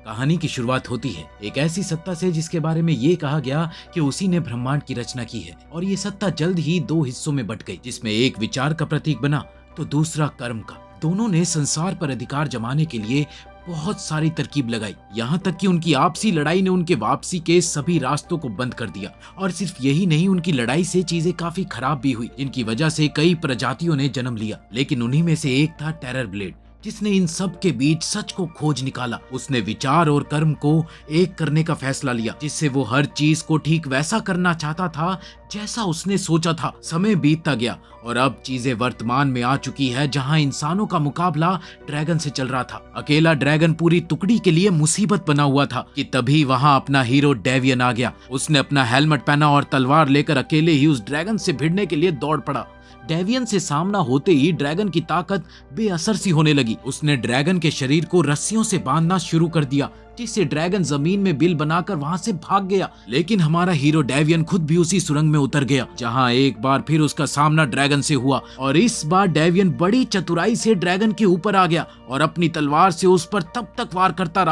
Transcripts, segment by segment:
कहानी की शुरुआत होती है एक ऐसी सत्ता से जिसके बारे में ये कहा गया कि उसी ने ब्रह्मांड की रचना की है, और ये सत्ता जल्द ही दो हिस्सों में बंट गई, जिसमें एक विचार का प्रतीक बना तो दूसरा कर्म का। दोनों ने संसार पर अधिकार जमाने के लिए बहुत सारी तरकीब लगाई, यहाँ तक कि उनकी आपसी लड़ाई ने उनके वापसी के सभी रास्तों को बंद कर दिया। और सिर्फ यही नहीं, उनकी लड़ाई से चीजें काफी खराब भी हुई, जिनकी वजह से कई प्रजातियों ने जन्म लिया। लेकिन उन्हीं में से एक था टेरर ब्लेड, जिसने इन सब के बीच सच को खोज निकाला। उसने विचार और कर्म को एक करने का फैसला लिया, जिससे वो हर चीज को ठीक वैसा करना चाहता था जैसा उसने सोचा था। समय बीतता गया और अब चीजें वर्तमान में आ चुकी है, जहां इंसानों का मुकाबला ड्रैगन से चल रहा था। अकेला ड्रैगन पूरी टुकड़ी के लिए मुसीबत बना हुआ था कि तभी वहां अपना हीरो डेवियन आ गया। उसने अपना हेलमेट पहना और तलवार लेकर अकेले ही उस ड्रैगन से भिड़ने के लिए दौड़ पड़ा। डेवियन से सामना होते ही ड्रैगन की ताकत बेअसर सी होने लगी। उसने ड्रैगन के शरीर को रस्सियों से बांधना शुरू कर दिया, जिससे ड्रैगन जमीन में बिल बनाकर वहां से भाग गया। लेकिन हमारा हीरो डेवियन खुद भी उसी सुरंग में उतर गया, जहां एक बार फिर उसका सामना ड्रैगन से हुआ। और इस बार डेवियन बड़ी चतुराई से ड्रैगन के ऊपर आ गया और अपनी तलवार से उस पर तब तक वार करता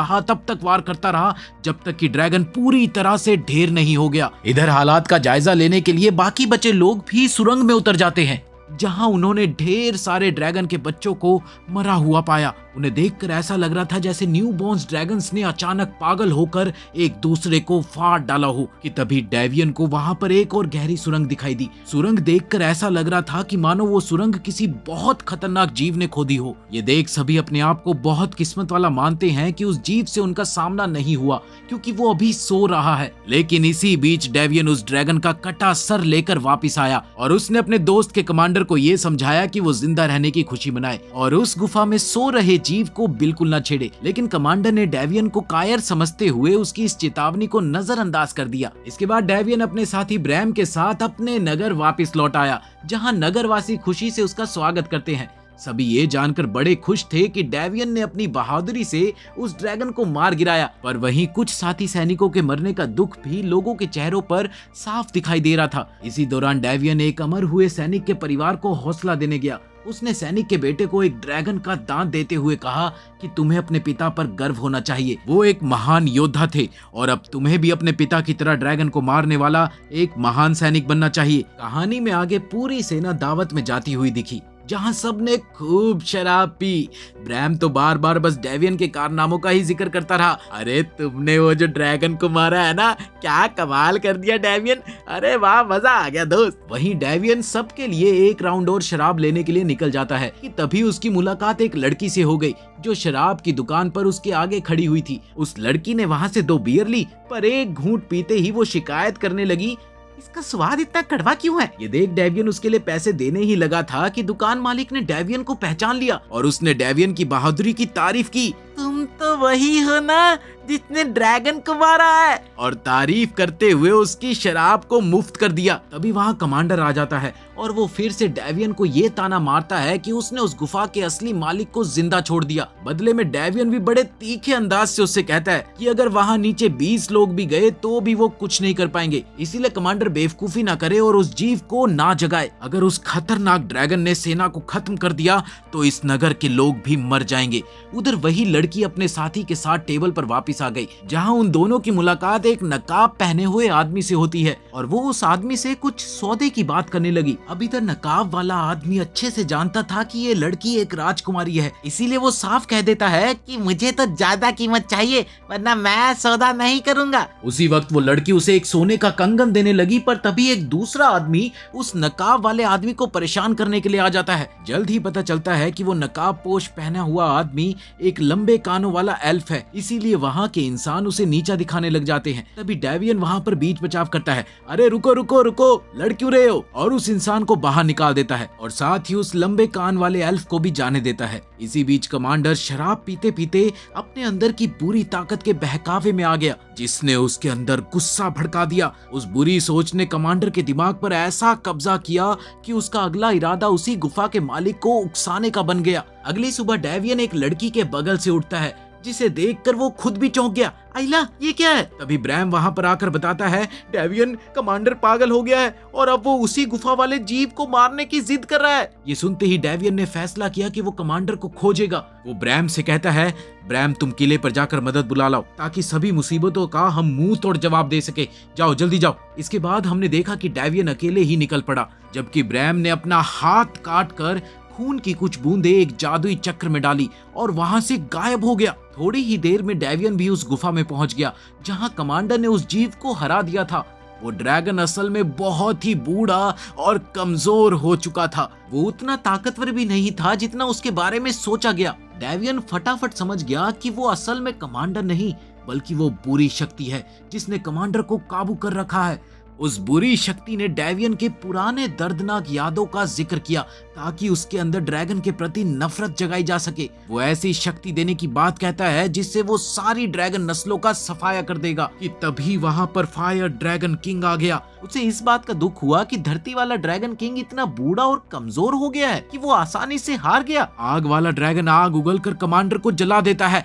रहा जब तक कि ड्रैगन पूरी तरह से ढेर नहीं हो गया। इधर हालात का जायजा लेने के लिए बाकी बचे लोग भी सुरंग में उतर जाते हैं, जहां उन्होंने ढेर सारे ड्रैगन के बच्चों को मरा हुआ पाया। उन्हें देखकर ऐसा लग रहा था जैसे न्यू बॉर्न्स ड्रैगन्स ने अचानक पागल होकर एक दूसरे को फाड़ डाला हो। कि तभी डेवियन को वहां पर एक और गहरी सुरंग दिखाई दी। सुरंग देखकर ऐसा लग रहा था कि मानो वो सुरंग किसी बहुत खतरनाक जीव ने खोदी हो। ये देख सभी अपने आप को बहुत किस्मत वाला मानते हैं कि उस जीव से उनका सामना नहीं हुआ, क्योंकि वो अभी सो रहा है। लेकिन इसी बीच डेवियन उस ड्रैगन का कटा सर लेकर वापिस आया और उसने अपने दोस्त के कमांडर को ये समझाया कि वो जिंदा रहने की खुशी मनाए और उस गुफा में सो रहे जीव को बिल्कुल न छेड़े। लेकिन कमांडर ने डेवियन को कायर समझते हुए उसकी इस चेतावनी को नजरअंदाज कर दिया। इसके बाद डेवियन अपने साथी ब्रैम के साथ अपने नगर वापस लौट आया, जहां नगरवासी खुशी से उसका स्वागत करते हैं। सभी ये जानकर बड़े खुश थे कि डेवियन ने अपनी बहादुरी से उस ड्रैगन को मार गिराया। पर वहीं कुछ साथी सैनिकों के मरने का दुख भी लोगों के चेहरों पर साफ दिखाई दे रहा था। इसी दौरान डेवियन एक अमर हुए सैनिक के परिवार को हौसला देने गया। उसने सैनिक के बेटे को एक ड्रैगन का दांत देते हुए कहा कि तुम्हें अपने पिता पर गर्व होना चाहिए। वो एक महान योद्धा थे और अब तुम्हें भी अपने पिता की तरह ड्रैगन को मारने वाला एक महान सैनिक बनना चाहिए। कहानी में आगे पूरी सेना दावत में जाती हुई दिखी, जहां सबने खूब शराब पी। ब्रैम तो बार बार बस डेवियन के कारनामों का ही जिक्र करता रहा। अरे तुमने वो जो ड्रैगन को मारा है ना, क्या कमाल कर दिया डेवियन, अरे वाह मजा आ गया दोस्त। वहीं डेवियन सबके लिए एक राउंड और शराब लेने के लिए निकल जाता है कि तभी उसकी मुलाकात एक लड़की से हो गई, जो शराब की दुकान पर उसके आगे खड़ी हुई थी। उस लड़की ने वहां से 2 बियर ली, पर एक घूंट पीते ही वो शिकायत करने लगी, इसका स्वाद इतना कड़वा क्यों है। ये देख डेवियन उसके लिए पैसे देने ही लगा था कि दुकान मालिक ने डेवियन को पहचान लिया और उसने डेवियन की बहादुरी की तारीफ की। तुम तो वही हो ना जिसने ड्रैगन को मारा है, और तारीफ करते हुए उसकी शराब को मुफ्त कर दिया। तभी वहाँ कमांडर आ जाता है और वो फिर से डेवियन को ये ताना मारता है कि उसने उस गुफा के असली मालिक को जिंदा छोड़ दिया। बदले में डेवियन भी बड़े तीखे अंदाज से उससे कहता है कि अगर वहाँ नीचे 20 लोग भी गए तो भी वो कुछ नहीं कर पाएंगे, इसीलिए कमांडर बेवकूफी ना करे और उस जीव को ना जगाए। अगर उस खतरनाक ड्रैगन ने सेना को खत्म कर दिया तो इस नगर के लोग भी मर जाएंगे। उधर वही लड़की अपने साथी के साथ टेबल पर वापस आ गई, जहां उन दोनों की मुलाकात एक नकाब पहने हुए आदमी से होती है और वो उस आदमी से कुछ सौदे की बात करने लगी। अभी तक नकाब वाला आदमी अच्छे से जानता था कि ये लड़की एक राजकुमारी है, इसीलिए वो साफ कह देता है कि मुझे तो ज्यादा कीमत चाहिए, वरना मैं सौदा नहीं करूंगा। उसी वक्त वो लड़की उसे एक सोने का कंगन देने लगी, पर तभी एक दूसरा आदमी उस नकाब वाले आदमी को परेशान करने के लिए आ जाता है। जल्द ही पता चलता है कि वो नकाब पोश पहना हुआ आदमी एक लंबे कानों वाला एल्फ है, इसीलिए वहाँ के इंसान उसे नीचा दिखाने लग जाते हैं। तभी डेवियन वहाँ पर बीच बचाव करता है, अरे रुको रुको रुको, लड़ क्यों रहे हो, और उस इंसान को बाहर निकाल देता है और साथ ही उस लंबे कान वाले एल्फ को भी जाने देता है। इसी बीच कमांडर शराब पीते पीते अपने अंदर की बुरी ताकत के बहकावे में आ गया, जिसने उसके अंदर गुस्सा भड़का दिया। उस बुरी सोच ने कमांडर के दिमाग पर ऐसा कब्जा किया कि उसका अगला इरादा उसी गुफा के मालिक को उकसाने का बन गया। अगली सुबह डेवियन एक लड़की के बगल से उठता है, जिसे देखकर वो खुद भी चौंक गया। आइला, ये क्या है? तभी ब्रैम वहाँ पर आकर बताता है, डेवियन, कमांडर पागल हो गया है और अब वो उसी गुफा वाले जीव को मारने की जिद कर रहा है। ये सुनते ही डेवियन ने फैसला किया कि वो कमांडर को खोजेगा। वो ब्रैम से कहता है, ब्रैम, तुम किले पर जाकर मदद बुला लाओ ताकि सभी मुसीबतों का हम मुंह तोड़ जवाब दे सके। जाओ, जल्दी जाओ। इसके बाद हमने देखा कि डेवियन अकेले ही निकल पड़ा, जबकि ब्रैम ने अपना हाथ काट कर खून की कुछ बूंदें एक जादुई चक्र में डाली और वहां से गायब हो गया। थोड़ी ही देर में डेवियन भी उस गुफा में पहुंच गया जहां कमांडर ने उस जीव को हरा दिया था। वो ड्रैगन असल में बहुत ही बूढ़ा और कमजोर हो चुका था। वो उतना ताकतवर भी नहीं था जितना उसके बारे में सोचा गया। डेवियन फटाफट समझ गया कि वो असल में कमांडर नहीं, बल्कि वो बुरी शक्ति है जिसने कमांडर को काबू कर रखा है। उस बुरी शक्ति ने डेवियन के पुराने दर्दनाक यादों का जिक्र किया ताकि उसके अंदर ड्रैगन के प्रति नफरत जगाई जा सके। वो ऐसी शक्ति देने की बात कहता है जिससे वो सारी ड्रैगन नस्लों का सफाया कर देगा। कि तभी वहां पर फायर ड्रैगन किंग आ गया। उसे इस बात का दुख हुआ कि धरती वाला ड्रैगन किंग इतना बूढ़ा और कमजोर हो गया है कि वो आसानी से हार गया। आग वाला ड्रैगन आग उगलकर कमांडर को जला देता है,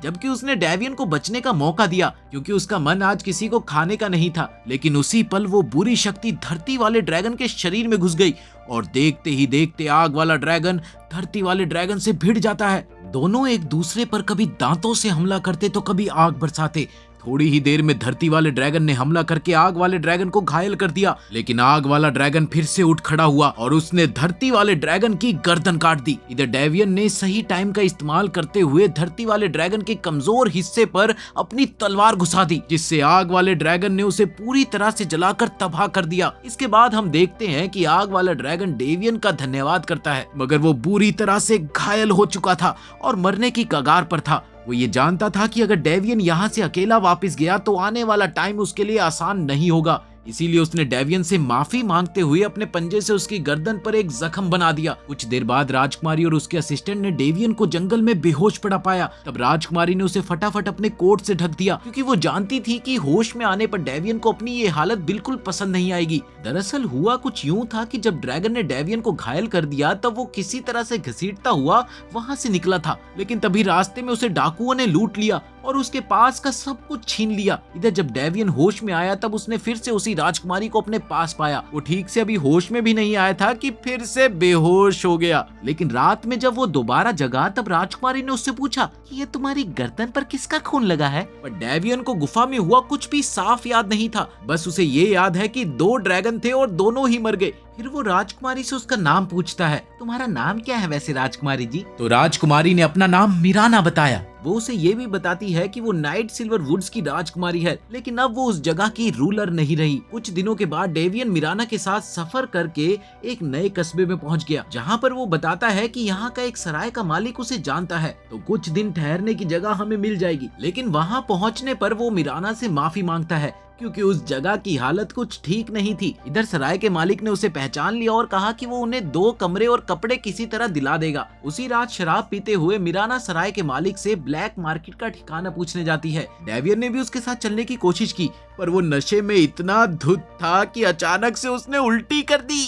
जबकि उसने डेवियन को बचने का मौका दिया क्योंकि उसका मन आज किसी को खाने का नहीं था। लेकिन उसी पल वो बुरी शक्ति धरती वाले ड्रैगन के शरीर में घुस गई और देखते ही देखते आग वाला ड्रैगन धरती वाले ड्रैगन से भिड़ जाता है। दोनों एक दूसरे पर कभी दांतों से हमला करते तो कभी आग बरसाते। थोड़ी ही देर में धरती वाले ड्रैगन ने हमला करके आग वाले ड्रैगन को घायल कर दिया, लेकिन आग वाला ड्रैगन फिर से उठ खड़ा हुआ और उसने धरती वाले ड्रैगन की गर्दन काट दी। इधर डेवियन ने सही टाइम का इस्तेमाल करते हुए धरती वाले ड्रैगन के कमजोर हिस्से पर अपनी तलवार घुसा दी, जिससे आग वाले ड्रैगन ने उसे पूरी तरह से जलाकर तबाह कर दिया। इसके बाद हम देखते हैं कि आग वाला ड्रैगन डेवियन का धन्यवाद करता है, मगर वो बुरी तरह से घायल हो चुका था और मरने की कगार पर था। वो ये जानता था कि अगर डेवियन यहाँ से अकेला वापस गया तो आने वाला टाइम उसके लिए आसान नहीं होगा। इसीलिए उसने डेवियन से माफी मांगते हुए अपने पंजे से उसकी गर्दन पर एक जख्म बना दिया। कुछ देर बाद राजकुमारी और उसके असिस्टेंट ने डेवियन को जंगल में बेहोश पड़ा पाया। तब राजकुमारी ने उसे फटाफट अपने कोट से ढक दिया क्योंकि वो जानती थी कि होश में आने पर डेवियन को अपनी ये हालत बिल्कुल पसंद नहीं आएगी। दरअसल हुआ कुछ यूं था कि जब ड्रैगन ने डेवियन को घायल कर दिया तब वो किसी तरह से घसीटता हुआ वहां से निकला था, लेकिन तभी रास्ते में उसे डाकुओं ने लूट लिया और उसके पास का सब कुछ छीन लिया। इधर जब डेवियन होश में आया तब उसने फिर से उसी राजकुमारी को अपने पास पाया। वो ठीक से अभी होश में भी नहीं आया था कि फिर से बेहोश हो गया। लेकिन रात में जब वो दोबारा जगा तब राजकुमारी ने उससे पूछा कि ये तुम्हारी गर्दन पर किसका खून लगा है? पर डेवियन को गुफा में हुआ कुछ भी साफ याद नहीं था, बस उसे ये याद है कि 2 ड्रैगन थे और दोनों ही मर गए। फिर वो राजकुमारी से उसका नाम पूछता है, तुम्हारा नाम क्या है वैसे राजकुमारी जी? तो राजकुमारी ने अपना नाम मिराना बताया। वो उसे ये भी बताती है कि वो नाइट सिल्वर वुड्स की राजकुमारी है, लेकिन अब वो उस जगह की रूलर नहीं रही। कुछ दिनों के बाद डेवियन मिराना के साथ सफर करके एक नए कस्बे में पहुंच गया, जहां पर वो बताता है कि यहाँ का एक सराय का मालिक उसे जानता है, तो कुछ दिन ठहरने की जगह हमें मिल जाएगी। लेकिन वहाँ पहुँचने पर वो मिराना से माफी मांगता है क्योंकि उस जगह की हालत कुछ ठीक नहीं थी। इधर सराय के मालिक ने उसे पहचान लिया और कहा कि वो उन्हें 2 कमरे और कपड़े किसी तरह दिला देगा। उसी रात शराब पीते हुए मिराना सराय के मालिक से ब्लैक मार्केट का ठिकाना पूछने जाती है। डेवियन ने भी उसके साथ चलने की कोशिश की, पर वो नशे में इतना धुत था कि अचानक से उसने उल्टी कर दी।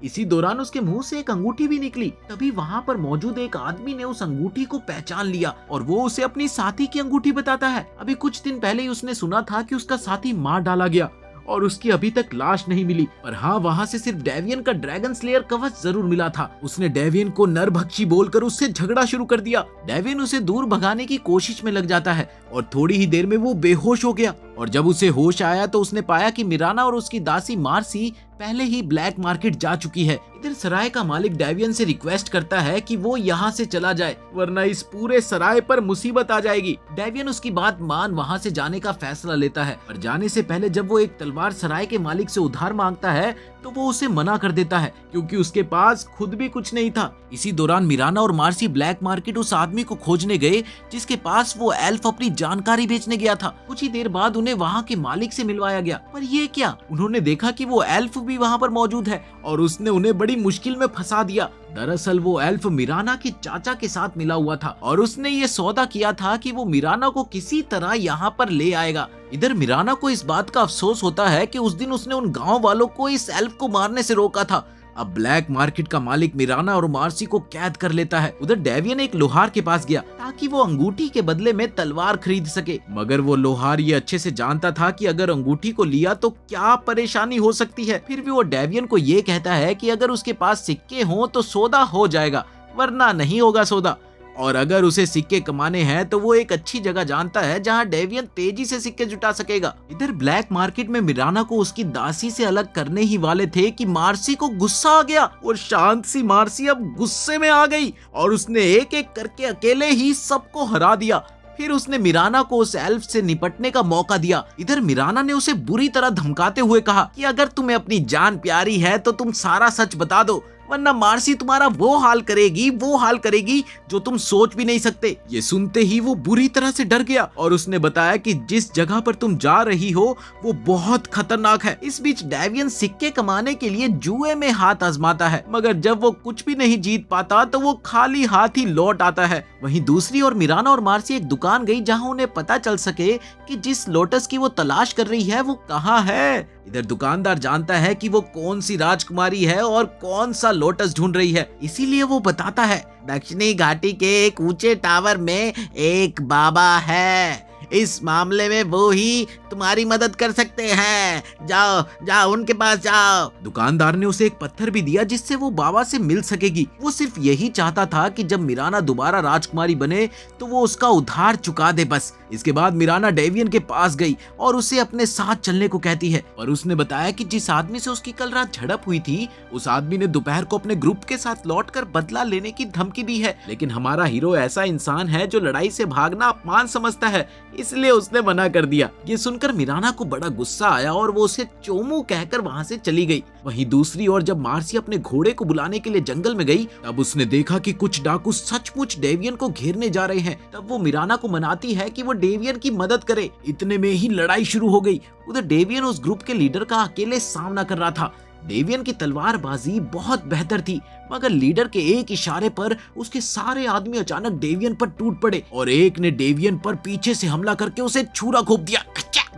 इसी दौरान उसके मुंह से एक अंगूठी भी निकली। तभी वहाँ पर मौजूद एक आदमी ने उस अंगूठी को पहचान लिया और वो उसे अपनी साथी की अंगूठी बताता है। अभी कुछ दिन पहले ही उसने सुना था कि उसका साथी मार डाला गया और उसकी अभी तक लाश नहीं मिली, पर हाँ वहाँ से सिर्फ डेवियन का ड्रैगन स्लेयर कवच जरूर मिला था। उसने डेवियन को नरभक्षी बोलकर उससे झगड़ा शुरू कर दिया। डेवियन उसे दूर भगाने की कोशिश में लग जाता है और थोड़ी ही देर में वो बेहोश हो गया। और जब उसे होश आया तो उसने पाया कि मिराना और उसकी दासी मार्सी पहले ही ब्लैक मार्केट जा चुकी है। इधर सराय का मालिक डेवियन से रिक्वेस्ट करता है कि वो यहाँ से चला जाए, वरना इस पूरे सराय पर मुसीबत आ जाएगी। डेवियन उसकी बात मान वहाँ से जाने का फैसला लेता है, पर जाने से पहले जब वो एक तलवार सराय के मालिक से उधार मांगता है तो वो उसे मना कर देता है क्योंकि उसके पास खुद भी कुछ नहीं था। इसी दौरान मिराना और मार्सी ब्लैक मार्केट उस आदमी को खोजने गए जिसके पास वो एल्फ अपनी जानकारी बेचने गया था। कुछ ही देर बाद उन्हें वहाँ के मालिक से मिलवाया गया, पर ये क्या, उन्होंने देखा कि वो एल्फ भी वहाँ पर मौजूद है और उसने उन्हें बड़ी मुश्किल में फंसा दिया। दरअसल वो एल्फ मिराना के चाचा के साथ मिला हुआ था और उसने ये सौदा किया था कि वो मिराना को किसी तरह यहाँ पर ले आएगा। इधर मिराना को इस बात का अफसोस होता है कि उस दिन उसने उन गांव वालों को इस एल्फ को मारने से रोका था। अब ब्लैक मार्केट का मालिक मिराना और मार्सी को कैद कर लेता है। उधर डेवियन एक लोहार के पास गया ताकि वो अंगूठी के बदले में तलवार खरीद सके, मगर वो लोहार ये अच्छे से जानता था कि अगर अंगूठी को लिया तो क्या परेशानी हो सकती है। फिर भी वो डेवियन को ये कहता है कि अगर उसके पास सिक्के हों तो सौदा हो जाएगा, वरना नहीं होगा सौदा। और अगर उसे सिक्के कमाने हैं तो वो एक अच्छी जगह जानता है जहां डेवियन तेजी से सिक्के जुटा सकेगा। इधर ब्लैक मार्केट में मिराना को उसकी दासी से अलग करने ही वाले थे कि मार्सी को गुस्सा आ गया और शांत सी मार्सी अब गुस्से में आ गई और उसने एक एक करके अकेले ही सबको हरा दिया। फिर उसने मिराना को उस एल्फ से निपटने का मौका दिया। इधर मिराना ने उसे बुरी तरह धमकाते हुए कहा कि अगर तुम्हें अपनी जान प्यारी है तो तुम सारा सच बता दो, वरना मार्सी तुम्हारा वो हाल करेगी जो तुम सोच भी नहीं सकते। ये सुनते ही वो बुरी तरह से डर गया और उसने बताया कि जिस जगह पर तुम जा रही हो वो बहुत खतरनाक है। इस बीच डेवियन सिक्के कमाने के लिए जुए में हाथ आजमाता है, मगर जब वो कुछ भी नहीं जीत पाता तो वो खाली हाथ ही लौट आता है। वहीं दूसरी ओर मिराना और मार्सी एक दुकान गई जहां उन्हें पता चल सके कि जिस लोटस की वो तलाश कर रही है वो कहाँ है। इधर दुकानदार जानता है कि वो कौन सी राजकुमारी है और कौन सा लोटस ढूंढ रही है, इसीलिए वो बताता है दक्षिणी घाटी के एक ऊंचे टावर में एक बाबा है, इस मामले में वो ही तुम्हारी मदद कर सकते हैं, जाओ जाओ उनके पास जाओ। दुकानदार ने उसे एक पत्थर भी दिया जिससे वो बाबा से मिल सकेगी। वो सिर्फ यही चाहता था कि जब मिराना दोबारा राजकुमारी बने तो वो उसका उधार चुका दे बस। इसके बाद मिराना डेवियन के पास गई और उसे अपने साथ चलने को कहती है और उसने बताया कि जिस आदमी से उसकी कल रात झड़प हुई थी उस आदमी ने दोपहर को अपने ग्रुप के साथ लौटकर बदला लेने की धमकी दी है, लेकिन हमारा हीरो ऐसा इंसान है जो लड़ाई से भागना अपमान समझता है, इसलिए उसने मना कर दिया। ये सुनकर मिराना को बड़ा गुस्सा आया और वो उसे चोमू कहकर वहां से चली गई। वहीं दूसरी ओर जब मार्सी अपने घोड़े को बुलाने के लिए जंगल में गई तब उसने देखा कि कुछ डाकू सचमुच डेवियन को घेरने जा रहे हैं। तब वो मिराना को मनाती है कि वो डेवियन की मदद करे। इतने में ही लड़ाई शुरू हो गई। उधर डेवियन उस ग्रुप के लीडर का अकेले सामना कर रहा था। डेवियन की तलवारबाजी बहुत बेहतर थी, मगर लीडर के एक इशारे पर उसके सारे आदमी अचानक डेवियन पर टूट पड़े और एक ने डेवियन पर पीछे से हमला करके उसे छुरा घोंप दिया।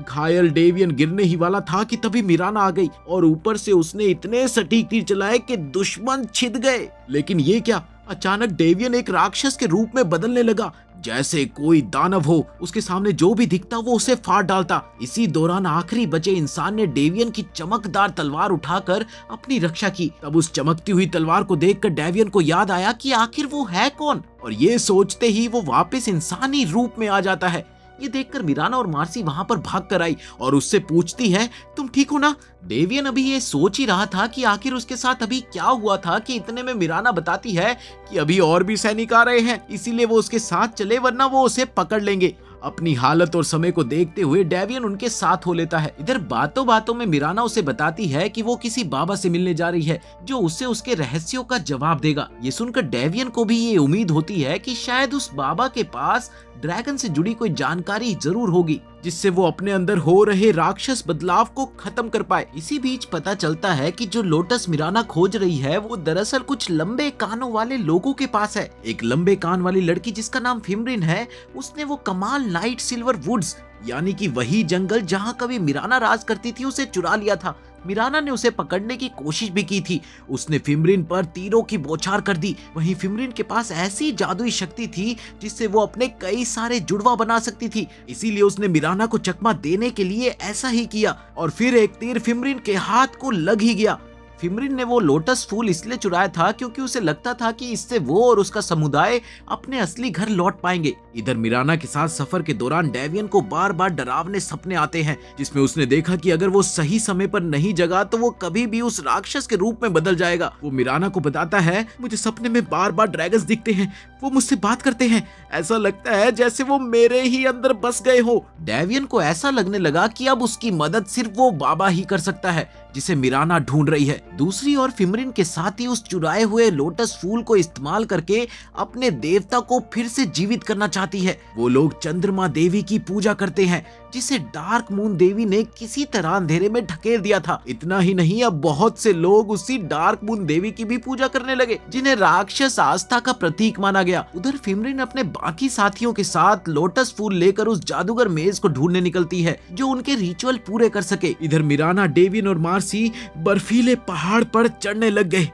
घायल डेवियन गिरने ही वाला था कि तभी मिराना आ गई और ऊपर से उसने इतने सटीक तीर चलाए कि दुश्मन छिद गए। लेकिन ये क्या, अचानक डेवियन एक राक्षस के रूप में बदलने लगा, जैसे कोई दानव हो। उसके सामने जो भी दिखता वो उसे फाड़ डालता। इसी दौरान आखिरी बचे इंसान ने डेवियन की चमकदार तलवार उठाकर अपनी रक्षा की। तब उस चमकती हुई तलवार को देखकर डेवियन को याद आया कि आखिर वो है कौन, और ये सोचते ही वो वापस इंसानी रूप में आ जाता है। ये देखकर मिराना और मार्सी वहां पर भाग कर आई और उससे पूछती है, तुम ठीक हो ना? डेवियन अभी ये सोच ही रहा था कि आखिर उसके साथ अभी क्या हुआ था कि इतने में मिराना बताती है कि अभी और भी सैनिक आ रहे हैं, इसीलिए वो उसके साथ चले वरना वो उसे पकड़ लेंगे। अपनी हालत और समय को देखते हुए डेवियन उनके साथ हो लेता है। इधर बातों बातों में मिराना उसे बताती है कि वो किसी बाबा से मिलने जा रही है जो उसे उसके रहस्यों का जवाब देगा। ये सुनकर डेवियन को भी ये उम्मीद होती है कि शायद उस बाबा के पास ड्रैगन से जुड़ी कोई जानकारी जरूर होगी जिससे वो अपने अंदर हो रहे राक्षस बदलाव को खत्म कर पाए। इसी बीच पता चलता है कि जो लोटस मिराना खोज रही है वो दरअसल कुछ लंबे कानों वाले लोगों के पास है। एक लंबे कान वाली लड़की जिसका नाम फिमरिन है, उसने वो कमाल नाइट सिल्वर वुड्स यानी कि वही जंगल जहां कभी मिराना राज करती थी उसे चुरा लिया था। मिराना ने उसे पकड़ने की कोशिश भी की थी। उसने फिमरिन पर तीरों की बौछार कर दी। वहीं फिमरिन के पास ऐसी जादुई शक्ति थी जिससे वो अपने कई सारे जुड़वा बना सकती थी, इसीलिए उसने मिराना को चकमा देने के लिए ऐसा ही किया और फिर एक तीर फिमरिन के हाथ को लग ही गया। फिमरिन ने वो लोटस फूल इसलिए चुराया था क्योंकि उसे लगता था कि इससे वो और उसका समुदाय अपने असली घर लौट पाएंगे। इधर मिराना के साथ सफर के दौरान डेवियन को बार बार डरावने सपने आते हैं जिसमें उसने देखा कि अगर वो सही समय पर नहीं जगा तो वो कभी भी उस राक्षस के रूप में बदल जाएगा। वो मिराना को बताता है, मुझे सपने में बार बार ड्रैगन्स दिखते हैं, वो मुझसे बात करते हैं, ऐसा लगता है जैसे वो मेरे ही अंदर बस गए हो। डेवियन को ऐसा लगने लगा कि अब उसकी मदद सिर्फ वो बाबा ही कर सकता है जिसे मिराना ढूंढ रही है। दूसरी ओर फिमरिन के साथ ही उस चुराए हुए लोटस फूल को इस्तेमाल करके अपने देवता को फिर से जीवित करना चाहती है। वो लोग चंद्रमा देवी की पूजा करते हैं। जिसे डार्क मून देवी ने किसी तरह अंधेरे में ढकेल दिया था। इतना ही नहीं, अब बहुत से लोग उसी डार्क मून देवी की भी पूजा करने लगे, जिन्हें राक्षस आस्था का प्रतीक माना गया। उधर फिमरिन अपने बाकी साथियों के साथ लोटस फूल लेकर उस जादूगर मेज को ढूंढने निकलती है जो उनके रिचुअल पूरे कर सके। इधर मिराना, डेवियन और मार्सी बर्फीले पहाड़ पर चढ़ने लग गए।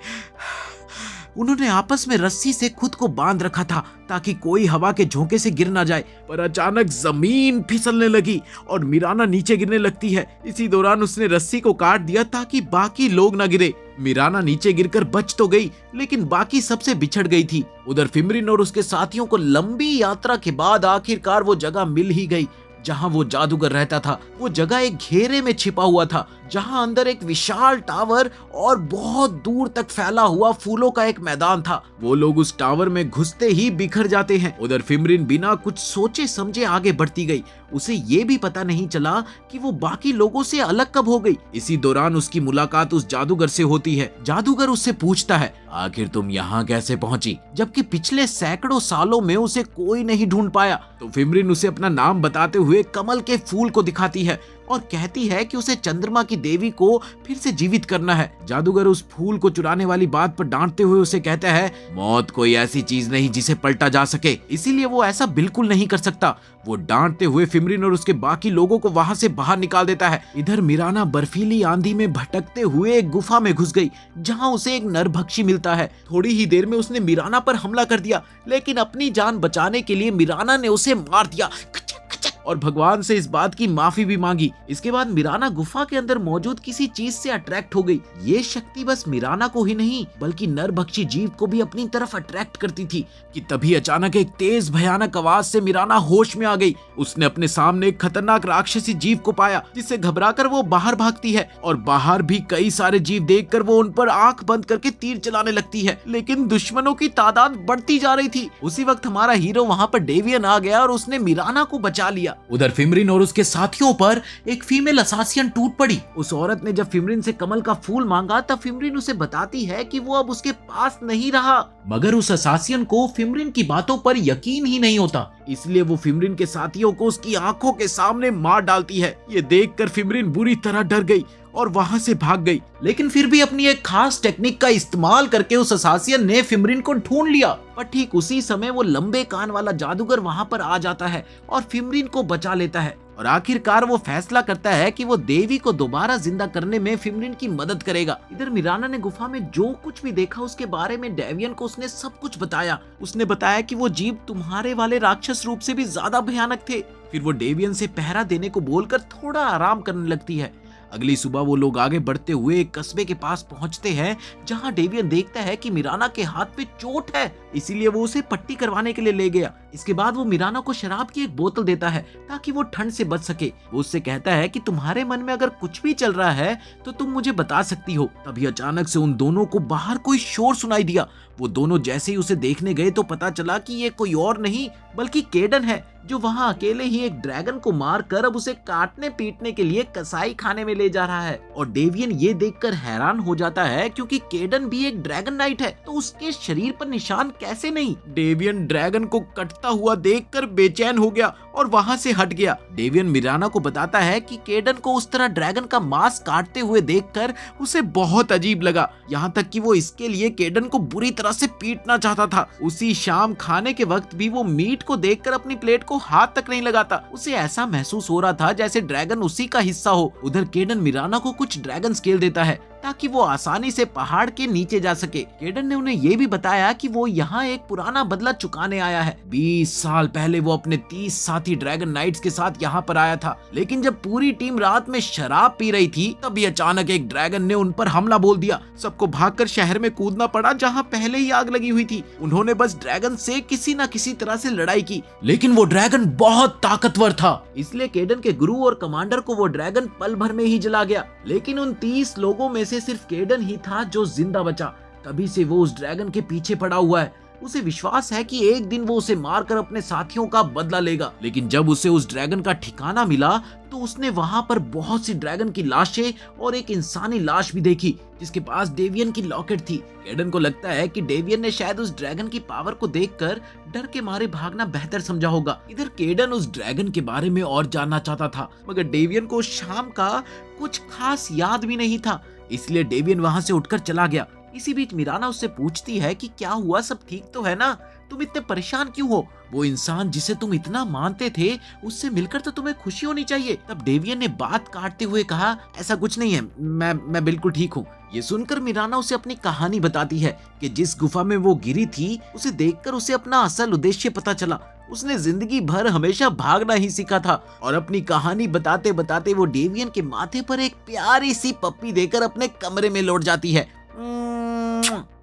उन्होंने आपस में रस्सी से खुद को बांध रखा था ताकि कोई हवा के झोंके से गिर ना जाए, पर अचानक जमीन फिसलने लगी और मिराना नीचे गिरने लगती है। इसी दौरान उसने रस्सी को काट दिया ताकि बाकी लोग ना गिरे। मिराना नीचे गिरकर बच तो गई, लेकिन बाकी सबसे बिछड़ गई थी। उधर फिमरिन और उसके साथियों को लंबी यात्रा के बाद आखिरकार वो जगह मिल ही गई जहां वो जादूगर रहता था। वो जगह एक घेरे में छिपा हुआ था, जहां अंदर एक विशाल टावर और बहुत दूर तक फैला हुआ फूलों का एक मैदान था। वो लोग उस टावर में घुसते ही बिखर जाते हैं। उधर फिमरिन बिना कुछ सोचे समझे आगे बढ़ती गई। उसे ये भी पता नहीं चला कि वो बाकी लोगों से अलग कब हो गई। इसी दौरान उसकी मुलाकात उस जादूगर से होती है। जादूगर उससे पूछता है, आखिर तुम यहाँ कैसे पहुंची, जबकि पिछले सैकड़ों सालों में उसे कोई नहीं ढूंढ पाया। तो फिमरिन उसे अपना नाम बताते हुए कमल के फूल को दिखाती है और कहती है कि उसे चंद्रमा की देवी को फिर से जीवित करना है। जादूगर उस फूल को चुराने वाली बात पर डांटते हुए उसे कहता है, मौत कोई ऐसी चीज नहीं जिसे पलटा जा सके, इसीलिए वो ऐसा बिल्कुल नहीं कर सकता। वो डांटते हुए फिमरिन और उसके बाकी लोगों को वहां से बाहर निकाल देता है। इधर मिराना बर्फीली आंधी में भटकते हुए एक गुफा में घुस गई, जहां उसे एक नरभक्षी मिलता है। थोड़ी ही देर में उसने मिराना पर हमला कर दिया, लेकिन अपनी जान बचाने के लिए मिराना ने उसे मार दिया और भगवान से इस बात की माफी भी मांगी। इसके बाद मिराना गुफा के अंदर मौजूद किसी चीज से अट्रैक्ट हो गई। ये शक्ति बस मिराना को ही नहीं बल्कि नरभक्षी जीव को भी अपनी तरफ अट्रैक्ट करती थी कि तभी अचानक एक तेज भयानक आवाज से मिराना होश में आ गई। उसने अपने सामने एक खतरनाक राक्षसी जीव को पाया, जिससे घबराकर वो बाहर भागती है और बाहर भी कई सारे जीव देखकर वो उन पर आंख बंद करके तीर चलाने लगती है, लेकिन दुश्मनों की तादाद बढ़ती जा रही थी। उसी वक्त हमारा हीरो वहाँ पर डेवियन आ गया और उसने मिराना को बचा लिया। उधर फिमरिन और उसके साथियों पर एक फीमेल असासियन टूट पड़ी। उस औरत ने जब फिमरिन से कमल का फूल मांगा तब फिमरिन उसे बताती है कि वो अब उसके पास नहीं रहा, मगर उस असासियन को फिमरिन की बातों पर यकीन ही नहीं होता, इसलिए वो फिमरिन के साथियों को उसकी आंखों के सामने मार डालती है। ये देखकर फिमरिन बुरी तरह डर गई और वहां से भाग गई, लेकिन फिर भी अपनी एक खास टेक्निक का इस्तेमाल करके उस असासियन ने फिमरिन को ढूंढ लिया। पर ठीक उसी समय वो लंबे कान वाला जादूगर वहां पर आ जाता है और फिमरिन को बचा लेता है और आखिरकार वो फैसला करता है कि वो देवी को दोबारा जिंदा करने में फिमरिन की मदद करेगा। इधर मिराना ने गुफा में जो कुछ भी देखा उसके बारे में डेवियन को उसने सब कुछ बताया। उसने बताया कि वो जीव तुम्हारे वाले राक्षस रूप से भी ज्यादा भयानक थे। फिर वो डेवियन से पहरा देने को बोलकर थोड़ा आराम करने लगती है। अगली सुबह वो लोग आगे बढ़ते हुए एक कस्बे के पास पहुंचते हैं, जहां डेवियन देखता है कि मिराना के हाथ पे चोट है, इसीलिए वो उसे पट्टी करवाने के लिए ले गया। इसके बाद वो मिराना को शराब की एक बोतल देता है ताकि वो ठंड से बच सके। वो उससे कहता है कि तुम्हारे मन में अगर कुछ भी चल रहा है तो तुम मुझे बता सकती हो। तभी अचानक से उन दोनों को बाहर कोई शोर सुनाई दिया। वो दोनों जैसे ही उसे देखने गए तो पता चला कि ये कोई और नहीं बल्कि केडन है, जो वहां अकेले ही एक ड्रैगन को मारकर अब उसे काटने पीटने के लिए कसाई खाने में ले जा रहा है। और डेवियन ये देखकर हैरान हो जाता है क्योंकि केडन भी एक ड्रैगन नाइट है, तो उसके शरीर पर निशान कैसे नहीं। डेवियन ड्रैगन को कटता हुआ देखकर बेचैन हो गया और वहां से हट गया। डेवियन मिराना को बताता है कि केडन को उस तरह ड्रैगन का मांस काटते हुए देखकर उसे बहुत अजीब लगा, यहाँ तक कि वो इसके लिए केडन को बुरी तरह से पीटना चाहता था। उसी शाम खाने के वक्त भी वो मीट को देखकर अपनी प्लेट को हाथ तक नहीं लगाता। उसे ऐसा महसूस हो रहा था जैसे ड्रैगन उसी का हिस्सा हो। उधर केडन मिराना को कुछ ड्रैगन स्केल देता है ताकि वो आसानी से पहाड़ के नीचे जा सके। केडन ने उन्हें ये भी बताया कि वो यहाँ एक पुराना बदला चुकाने आया है। 20 साल पहले वो अपने 30 साथी ड्रैगन नाइट्स के साथ यहाँ पर आया था, लेकिन जब पूरी टीम रात में शराब पी रही थी तभी अचानक एक ड्रैगन ने उन पर हमला बोल दिया। सबको भागकर शहर में कूदना पड़ा जहाँ पहले ही आग लगी हुई थी। उन्होंने बस ड्रैगन से किसी न किसी तरह से लड़ाई की, लेकिन वो ड्रैगन बहुत ताकतवर था, इसलिए केडन के गुरु और कमांडर को वो ड्रैगन पल भर में ही जला गया। लेकिन उन 30 लोगों में से सिर्फ केडन ही था जो जिंदा बचा। तभी से वो उस ड्रैगन के पीछे पड़ा हुआ है। उसे विश्वास है कि एक दिन वो उसे मारकर अपने साथियों का बदला लेगा। लेकिन जब उसे उस ड्रैगन का ठिकाना मिला तो उसने वहां पर बहुत सी ड्रैगन की लाशें और एक इंसानी लाश भी देखी जिसके पास डेवियन की लॉकेट थी। केडन को लगता है कि डेवियन ने शायद उस ड्रैगन की पावर को देखकर डर के मारे भागना बेहतर समझा होगा। इधर केडन उस ड्रैगन के बारे में और जानना चाहता था, मगर डेवियन को शाम का कुछ खास याद भी नहीं था, इसलिए डेवियन वहां से उठकर चला गया। इसी बीच मिराना उससे पूछती है कि क्या हुआ, सब ठीक तो है ना, तुम इतने परेशान क्यों हो? वो इंसान जिसे तुम इतना मानते थे उससे मिलकर तो तुम्हें खुशी होनी चाहिए। तब डेवियन ने बात काटते हुए कहा, ऐसा कुछ नहीं है, मैं बिल्कुल ठीक हूँ। ये सुनकर मिराना उसे अपनी कहानी बताती है कि जिस गुफा में वो गिरी थी उसे देखकर उसे अपना असल उद्देश्य पता चला। उसने जिंदगी भर हमेशा भागना ही सीखा था। और अपनी कहानी बताते बताते वो डेवियन के माथे पर एक प्यारी सी पप्पी देकर अपने कमरे में लौट जाती है।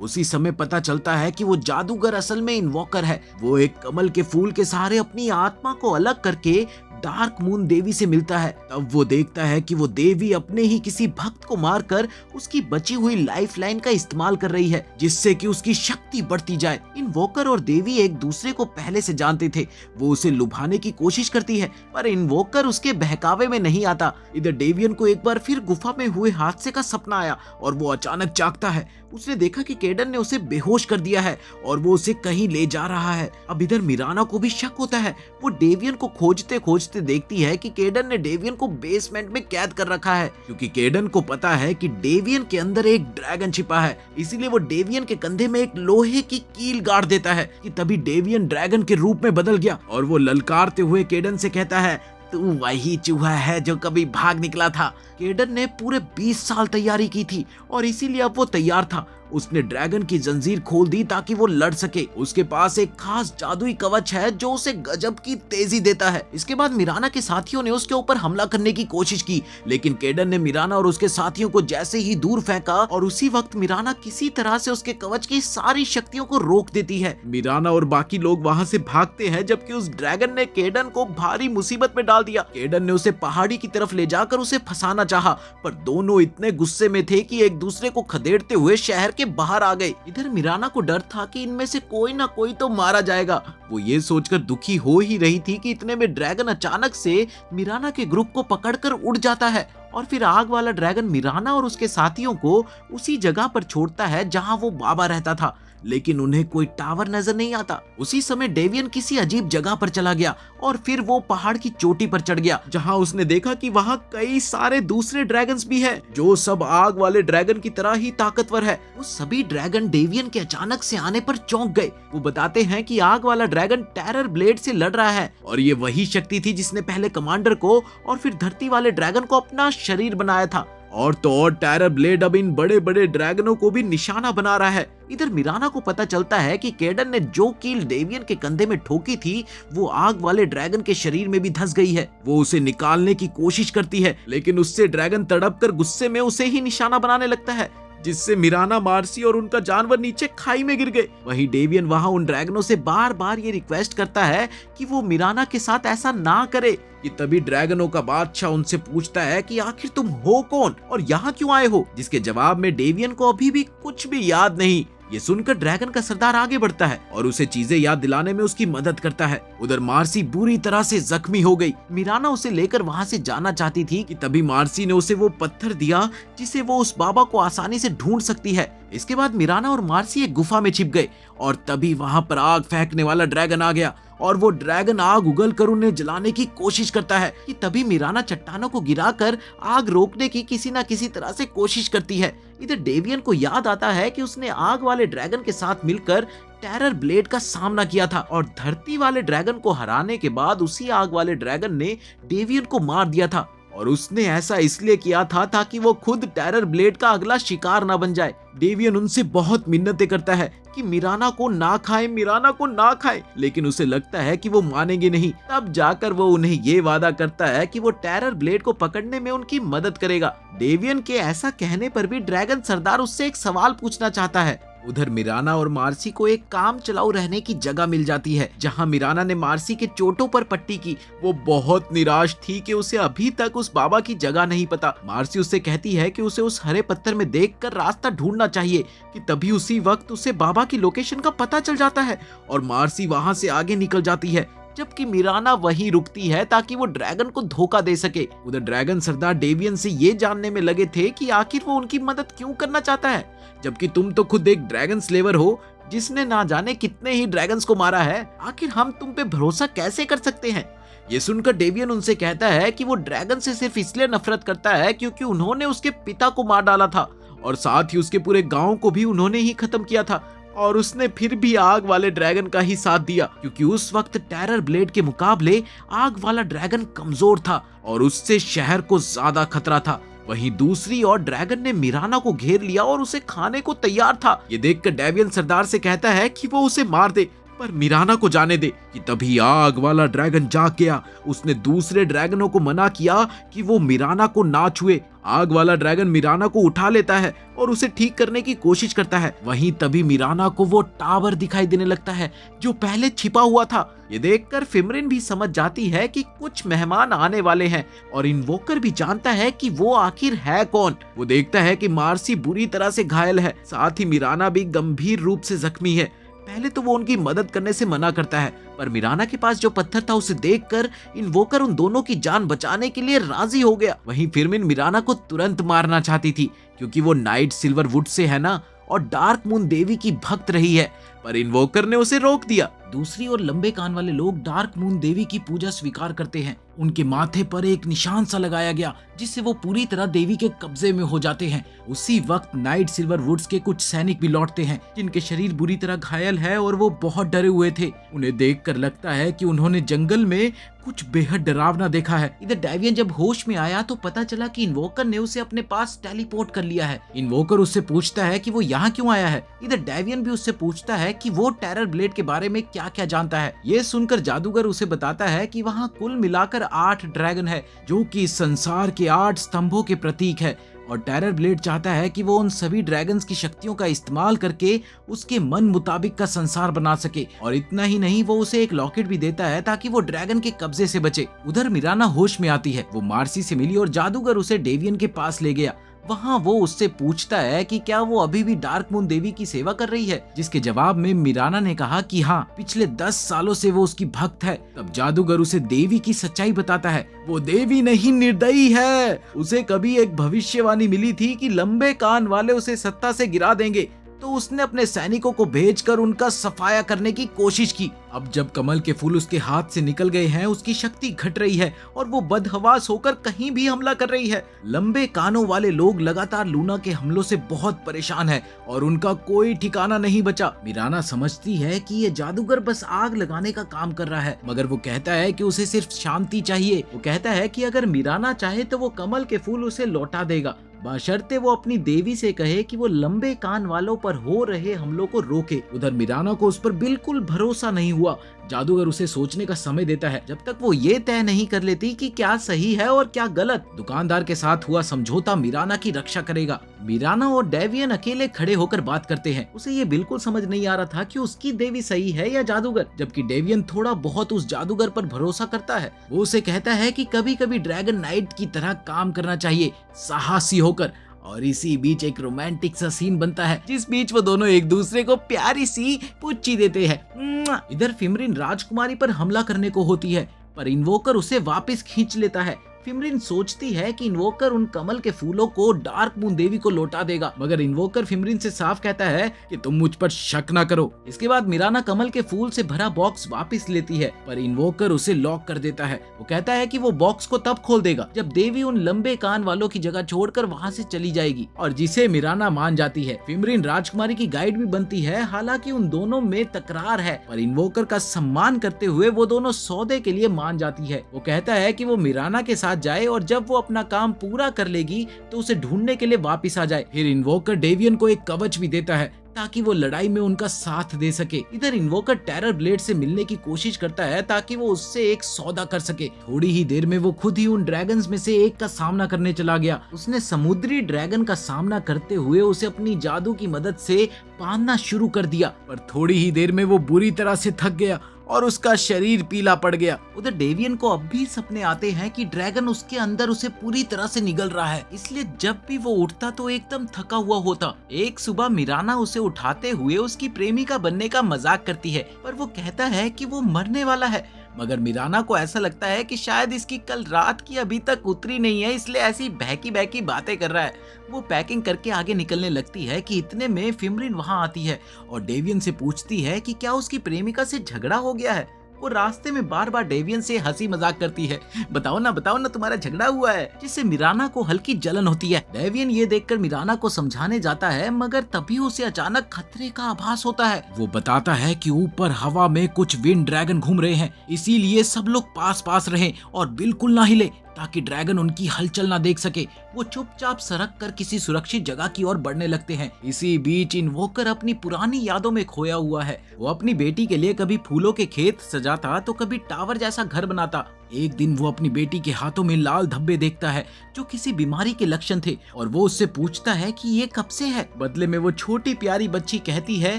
उसी समय पता चलता है कि वो जादूगर असल में इन्वॉकर है। वो एक कमल के फूल के सहारे अपनी आत्मा को अलग करके डार्क मून देवी से मिलता है। तब वो देखता है कि वो देवी अपने ही किसी भक्त को मारकर उसकी बची हुई लाइफ लाइन का इस्तेमाल कर रही है, जिससे कि उसकी शक्ति बढ़ती जाए। इन्वोकर और देवी एक दूसरे को पहले से जानते थे। वो उसे लुभाने की कोशिश करती है, पर इन्वोकर उसके बहकावे में नहीं आता। इधर डेवियन को एक बार फिर गुफा में हुए हादसे का सपना आया और वो अचानक जागता है। उसने देखा कि केडन ने उसे बेहोश कर दिया है और वो उसे कहीं ले जा रहा है। अब इधर मिराना को भी शक होता है। वो डेवियन को खोजते खोजते देखती है कि केडन ने डेवियन को बेसमेंट में कैद कर रखा है, क्योंकि केडन को पता है कि डेवियन के अंदर एक ड्रैगन छिपा है। इसीलिए वो डेवियन के कंधे में एक लोहे की कील गाड़ देता है कि तभी डेवियन ड्रैगन के रूप में बदल गया और वो ललकारते हुए केडन से कहता है, तू वही चूहा है जो कभी भाग निकला था। केडन ने पूरे 20 साल तैयारी की थी और इसीलिए अब वो तैयार था। उसने ड्रैगन की जंजीर खोल दी ताकि वो लड़ सके। उसके पास एक खास जादुई कवच है जो उसे गजब की तेजी देता है। इसके बाद मिराना के साथियों ने उसके ऊपर हमला करने की कोशिश की, लेकिन केडन ने मिराना और उसके साथियों को जैसे ही दूर फेंका और उसी वक्त मिराना किसी तरह से उसके कवच की सारी शक्तियों को रोक देती है। मिराना और बाकी लोग वहां से भागते हैं, जबकि उस ड्रैगन ने केडन को भारी मुसीबत में डाल दिया। केडन ने उसे पहाड़ी की तरफ ले जाकर उसे फंसाना चाहा, पर दोनों इतने गुस्से में थे कि एक दूसरे को खदेड़ते हुए शहर के बाहर आ गए। इधर मिराना को डर था कि इनमें से कोई ना कोई तो मारा जाएगा। वो ये सोचकर दुखी हो ही रही थी कि इतने में ड्रैगन अचानक से मिराना के ग्रुप को पकड़कर उड़ जाता है और फिर आग वाला ड्रैगन मिराना और उसके साथियों को उसी जगह पर छोड़ता है जहां वो बाबा रहता था, लेकिन उन्हें कोई टावर नजर नहीं आता। उसी समय डेवियन किसी अजीब जगह पर चला गया और फिर वो पहाड़ की चोटी पर चढ़ गया, जहां उसने देखा कि वहां कई सारे दूसरे ड्रैगन्स भी हैं, जो सब आग वाले ड्रैगन की तरह ही ताकतवर है। वो सभी ड्रैगन डेवियन के अचानक से आने पर चौंक गए। वो बताते हैं कि आग वाला ड्रैगन टेरर ब्लेड से लड़ रहा है और ये वही शक्ति थी जिसने पहले कमांडर को और फिर धरती वाले ड्रैगन को अपना शरीर बनाया था। और तो और टेरर ब्लेड अब इन बड़े बड़े ड्रैगनों को भी निशाना बना रहा है। इधर मिराना को पता चलता है कि केडन ने जो कील डेवियन के कंधे में ठोकी थी वो आग वाले ड्रैगन के शरीर में भी धंस गई है। वो उसे निकालने की कोशिश करती है, लेकिन उससे ड्रैगन तड़पकर गुस्से में उसे ही निशाना बनाने लगता है, जिससे मिराना, मार्सी और उनका जानवर नीचे खाई में गिर गए। वहीं डेवियन वहां उन ड्रैगनों से बार बार ये रिक्वेस्ट करता है कि वो मिराना के साथ ऐसा ना करे। कि तभी ड्रैगनों का बादशाह उनसे पूछता है कि आखिर तुम हो कौन और यहाँ क्यों आए हो, जिसके जवाब में डेवियन को अभी भी कुछ भी याद नहीं। ये सुनकर ड्रैगन का सरदार आगे बढ़ता है और उसे चीजें याद दिलाने में उसकी मदद करता है। उधर मार्सी बुरी तरह से जख्मी हो गई। मिराना उसे लेकर वहां से जाना चाहती थी कि तभी मार्सी ने उसे वो पत्थर दिया जिसे वो उस बाबा को आसानी से ढूंढ सकती है। इसके बाद मिराना और मार्सी एक गुफा में छिप गए और तभी वहां पर आग फेंकने वाला ड्रैगन आ गया और वो ड्रैगन आग उगल कर उन्हें जलाने की कोशिश करता है। कि तभी मिराना चट्टानों को गिराकर आग रोकने की किसी न किसी तरह से कोशिश करती है। इधर डेवियन को याद आता है कि उसने आग वाले ड्रैगन के साथ मिलकर टेरर ब्लेड का सामना किया था और धरती वाले ड्रैगन को हराने के बाद उसी आग वाले ड्रैगन ने डेवियन को मार दिया था और उसने ऐसा इसलिए किया था ताकि वो खुद टेरर ब्लेड का अगला शिकार ना बन जाए। डेवियन उनसे बहुत मिन्नतें करता है कि मिराना को ना खाए, मिराना को ना खाए, लेकिन उसे लगता है कि वो मानेंगे नहीं। तब जाकर वो उन्हें ये वादा करता है कि वो टेरर ब्लेड को पकड़ने में उनकी मदद करेगा। डेवियन के ऐसा कहने पर भी ड्रैगन सरदार उससे एक सवाल पूछना चाहता है उधर मिराना और मार्सी को एक काम चलाऊ रहने की जगह मिल जाती है, जहां मिराना ने मार्सी के चोटों पर पट्टी की। वो बहुत निराश थी कि उसे अभी तक उस बाबा की जगह नहीं पता। मार्सी उससे कहती है कि उसे उस हरे पत्थर में देखकर रास्ता ढूंढना चाहिए, कि तभी उसी वक्त उसे बाबा की लोकेशन का पता चल जाता है और मार्सी वहां से आगे निकल जाती है, जबकि मिराना वहीं रुकती है ताकि वो ड्रैगन को धोखा दे सके। उधर ड्रैगन सरदार डेवियन से ये जानने में लगे थे कि आखिर वो उनकी मदद क्यों करना चाहता है, जबकि तुम तो खुद एक ड्रैगन स्लेवर हो जिसने ना जाने कितने ही ड्रैगन्स को मारा है। आखिर हम तुम पे भरोसा कैसे कर सकते हैं। ये सुनकर डेवियन उनसे कहता है कि वो ड्रैगन से सिर्फ इसलिए नफरत करता है क्योंकि उन्होंने उसके पिता को मार डाला था और साथ ही उसके पूरे गांव को भी उन्होंने ही खत्म किया था, और उसने फिर भी आग वाले ड्रैगन का ही साथ दिया क्योंकि उस वक्त टेरर ब्लेड के मुकाबले आग वाला ड्रैगन कमजोर था और उससे शहर को ज्यादा खतरा था। वहीं दूसरी ओर ड्रैगन ने मिराना को घेर लिया और उसे खाने को तैयार था। ये देखकर डेवियन सरदार से कहता है कि वो उसे मार दे पर मिराना को जाने दे, कि तभी आग वाला ड्रैगन जाग गया। उसने दूसरे ड्रैगनों को मना किया कि वो मिराना को ना छुए। आग वाला ड्रैगन मिराना को उठा लेता है और उसे ठीक करने की कोशिश करता है। वहीं तभी मिराना को वो टावर दिखाई देने लगता है जो पहले छिपा हुआ था। ये देखकर फिमरिन भी समझ जाती है कि कुछ मेहमान आने वाले हैं और इन्वोकर भी जानता है कि वो आखिर है कौन। वो देखता है कि मार्सी बुरी तरह से घायल है, साथ ही मिराना भी गंभीर रूप से जख्मी है। पहले तो वो उनकी मदद करने से मना करता है, पर मिराना के पास जो पत्थर था उसे देखकर इन्वोकर उन दोनों की जान बचाने के लिए राजी हो गया। वहीं फिरमिन मिराना को तुरंत मारना चाहती थी क्योंकि वो नाइट सिल्वर वुड से है ना और डार्क मून देवी की भक्त रही है, पर इन्वोकर ने उसे रोक दिया। दूसरी ओर लंबे कान वाले लोग डार्क मून देवी की पूजा स्वीकार करते हैं। उनके माथे पर एक निशान सा लगाया गया जिससे वो पूरी तरह देवी के कब्जे में हो जाते हैं। उसी वक्त नाइट सिल्वर वुड्स के कुछ सैनिक भी लौटते हैं जिनके शरीर बुरी तरह घायल है और वो बहुत डरे हुए थे। उन्हें देखकर लगता है कि उन्होंने जंगल में कुछ बेहद डरावना देखा है। इधर डेवियन जब होश में आया तो पता चला कि इन्वोकर ने उसे अपने पास टेलीपोर्ट कर लिया है। इन्वोकर उससे पूछता है कि वो यहाँ क्यों आया है। इधर डेवियन भी उससे पूछता है कि वो टेरर ब्लेड के बारे में क्या क्या जानता है। ये सुनकर जादूगर उसे बताता है कि वहाँ कुल मिलाकर 8 ड्रैगन है जो कि संसार के 8 स्तंभों के प्रतीक है, और टेरर ब्लेड चाहता है कि वो उन सभी ड्रैगन्स की शक्तियों का इस्तेमाल करके उसके मन मुताबिक का संसार बना सके। और इतना ही नहीं, वो उसे एक लॉकेट भी देता है ताकि वो ड्रैगन के कब्जे से बचे। उधर मिराना होश में आती है। वो मार्सी से मिली और जादूगर उसे डेवियन के पास ले गया। वहाँ वो उससे पूछता है कि क्या वो अभी भी डार्क मून देवी की सेवा कर रही है, जिसके जवाब में मिराना ने कहा कि हाँ, पिछले 10 सालों से वो उसकी भक्त है। तब जादूगर उसे देवी की सच्चाई बताता है। वो देवी नहीं, निर्दयी है। उसे कभी एक भविष्यवाणी मिली थी कि लंबे कान वाले उसे सत्ता से गिरा देंगे, तो उसने अपने सैनिकों को भेजकर उनका सफाया करने की कोशिश की। अब जब कमल के फूल उसके हाथ से निकल गए हैं, उसकी शक्ति घट रही है और वो बदहवास होकर कहीं भी हमला कर रही है। लंबे कानों वाले लोग लगातार लूना के हमलों से बहुत परेशान है और उनका कोई ठिकाना नहीं बचा। मिराना समझती है कि ये जादूगर बस आग लगाने का काम कर रहा है, मगर वो कहता है कि उसे सिर्फ शांति चाहिए। वो कहता है कि अगर मिराना चाहे तो वो कमल के फूल उसे लौटा देगा, बशर्ते वो अपनी देवी से कहे कि वो लंबे कान वालों पर हो रहे हमलों को रोके। उधर मिराना को उस पर बिल्कुल भरोसा नहीं हुआ। जादूगर उसे सोचने का समय देता है जब तक वो ये तय नहीं कर लेती कि क्या सही है और क्या गलत। दुकानदार के साथ हुआ समझौता मिराना की रक्षा करेगा। मिराना और डेवियन अकेले खड़े होकर बात करते हैं। उसे ये बिल्कुल समझ नहीं आ रहा था कि उसकी देवी सही है या जादूगर, जबकि डेवियन थोड़ा बहुत उस जादूगर पर भरोसा करता है। वो उसे कहता है कि कभी कभी ड्रैगन नाइट की तरह काम करना चाहिए, साहसी होकर। और इसी बीच एक रोमांटिक सा सीन बनता है जिस बीच वो दोनों एक दूसरे को प्यारी सी पुच्ची देते हैं। इधर फिमरिन राजकुमारी पर हमला करने को होती है, पर इन्वोकर उसे वापस खींच लेता है। फिमरिन सोचती है कि इन्वोकर उन कमल के फूलों को डार्क मून देवी को लौटा देगा, मगर इन्वोकर फिमरिन से साफ कहता है कि तुम मुझ पर शक ना करो। इसके बाद मिराना कमल के फूल से भरा बॉक्स वापस लेती है, पर इन्वोकर उसे लॉक कर देता है। वो कहता है कि वो बॉक्स को तब खोल देगा जब देवी उन लंबे कान वालों की जगह छोड़कर वहाँ से चली जाएगी, और जिसे मिराना मान जाती है। फिमरिन राजकुमारी की गाइड भी बनती है। हालांकि उन दोनों में तकरार है, पर इन्वोकर का सम्मान करते हुए वो दोनों सौदे के लिए मान जाती है। वो कहता है कि वो मिराना के साथ जाए और जब वो अपना काम पूरा कर लेगी तो उसे ढूंढने के लिए वापस आ जाए। फिर इन्वोकर डेवियन को एक कवच भी देता है ताकि वो लड़ाई में उनका साथ दे सके। इधर इन्वोकर टेरर ब्लेड से मिलने की कोशिश करता है ताकि वो उससे एक सौदा कर सके। थोड़ी ही देर में वो खुद ही उन ड्रैगन्स में से एक का सामना करने चला गया। उसने समुद्री ड्रैगन का सामना करते हुए उसे अपनी जादू की मदद से बांधना शुरू कर दिया, पर थोड़ी ही देर में वो बुरी तरह से थक गया और उसका शरीर पीला पड़ गया। उधर डेवियन को अब भी सपने आते हैं कि ड्रैगन उसके अंदर उसे पूरी तरह से निगल रहा है, इसलिए जब भी वो उठता तो एकदम थका हुआ होता। एक सुबह मिराना उसे उठाते हुए उसकी प्रेमिका बनने का मजाक करती है, पर वो कहता है कि वो मरने वाला है। मगर मिराना को ऐसा लगता है कि शायद इसकी कल रात की अभी तक उतरी नहीं है, इसलिए ऐसी बहकी बहकी बातें कर रहा है। वो पैकिंग करके आगे निकलने लगती है कि इतने में फिमरिन वहां आती है और डेवियन से पूछती है कि क्या उसकी प्रेमिका से झगड़ा हो गया है। वो रास्ते में बार बार डेवियन से हंसी मजाक करती है, बताओ ना तुम्हारा झगड़ा हुआ है, जिससे मिराना को हल्की जलन होती है। डेवियन ये देखकर मिराना को समझाने जाता है, मगर तभी उसे अचानक खतरे का आभास होता है। वो बताता है कि ऊपर हवा में कुछ विंड ड्रैगन घूम रहे हैं, इसीलिए सब लोग पास पास रहें और बिल्कुल ना हिले ताकि ड्रैगन उनकी हलचल ना देख सके। वो चुपचाप सरक कर किसी सुरक्षित जगह की ओर बढ़ने लगते हैं। इसी बीच इन्वोकर अपनी पुरानी यादों में खोया हुआ है। वो अपनी बेटी के लिए कभी फूलों के खेत सजाता तो कभी टावर जैसा घर बनाता। एक दिन वो अपनी बेटी के हाथों में लाल धब्बे देखता है जो किसी बीमारी के लक्षण थे और वो उससे पूछता है कि ये कब से है। बदले में वो छोटी प्यारी बच्ची कहती है,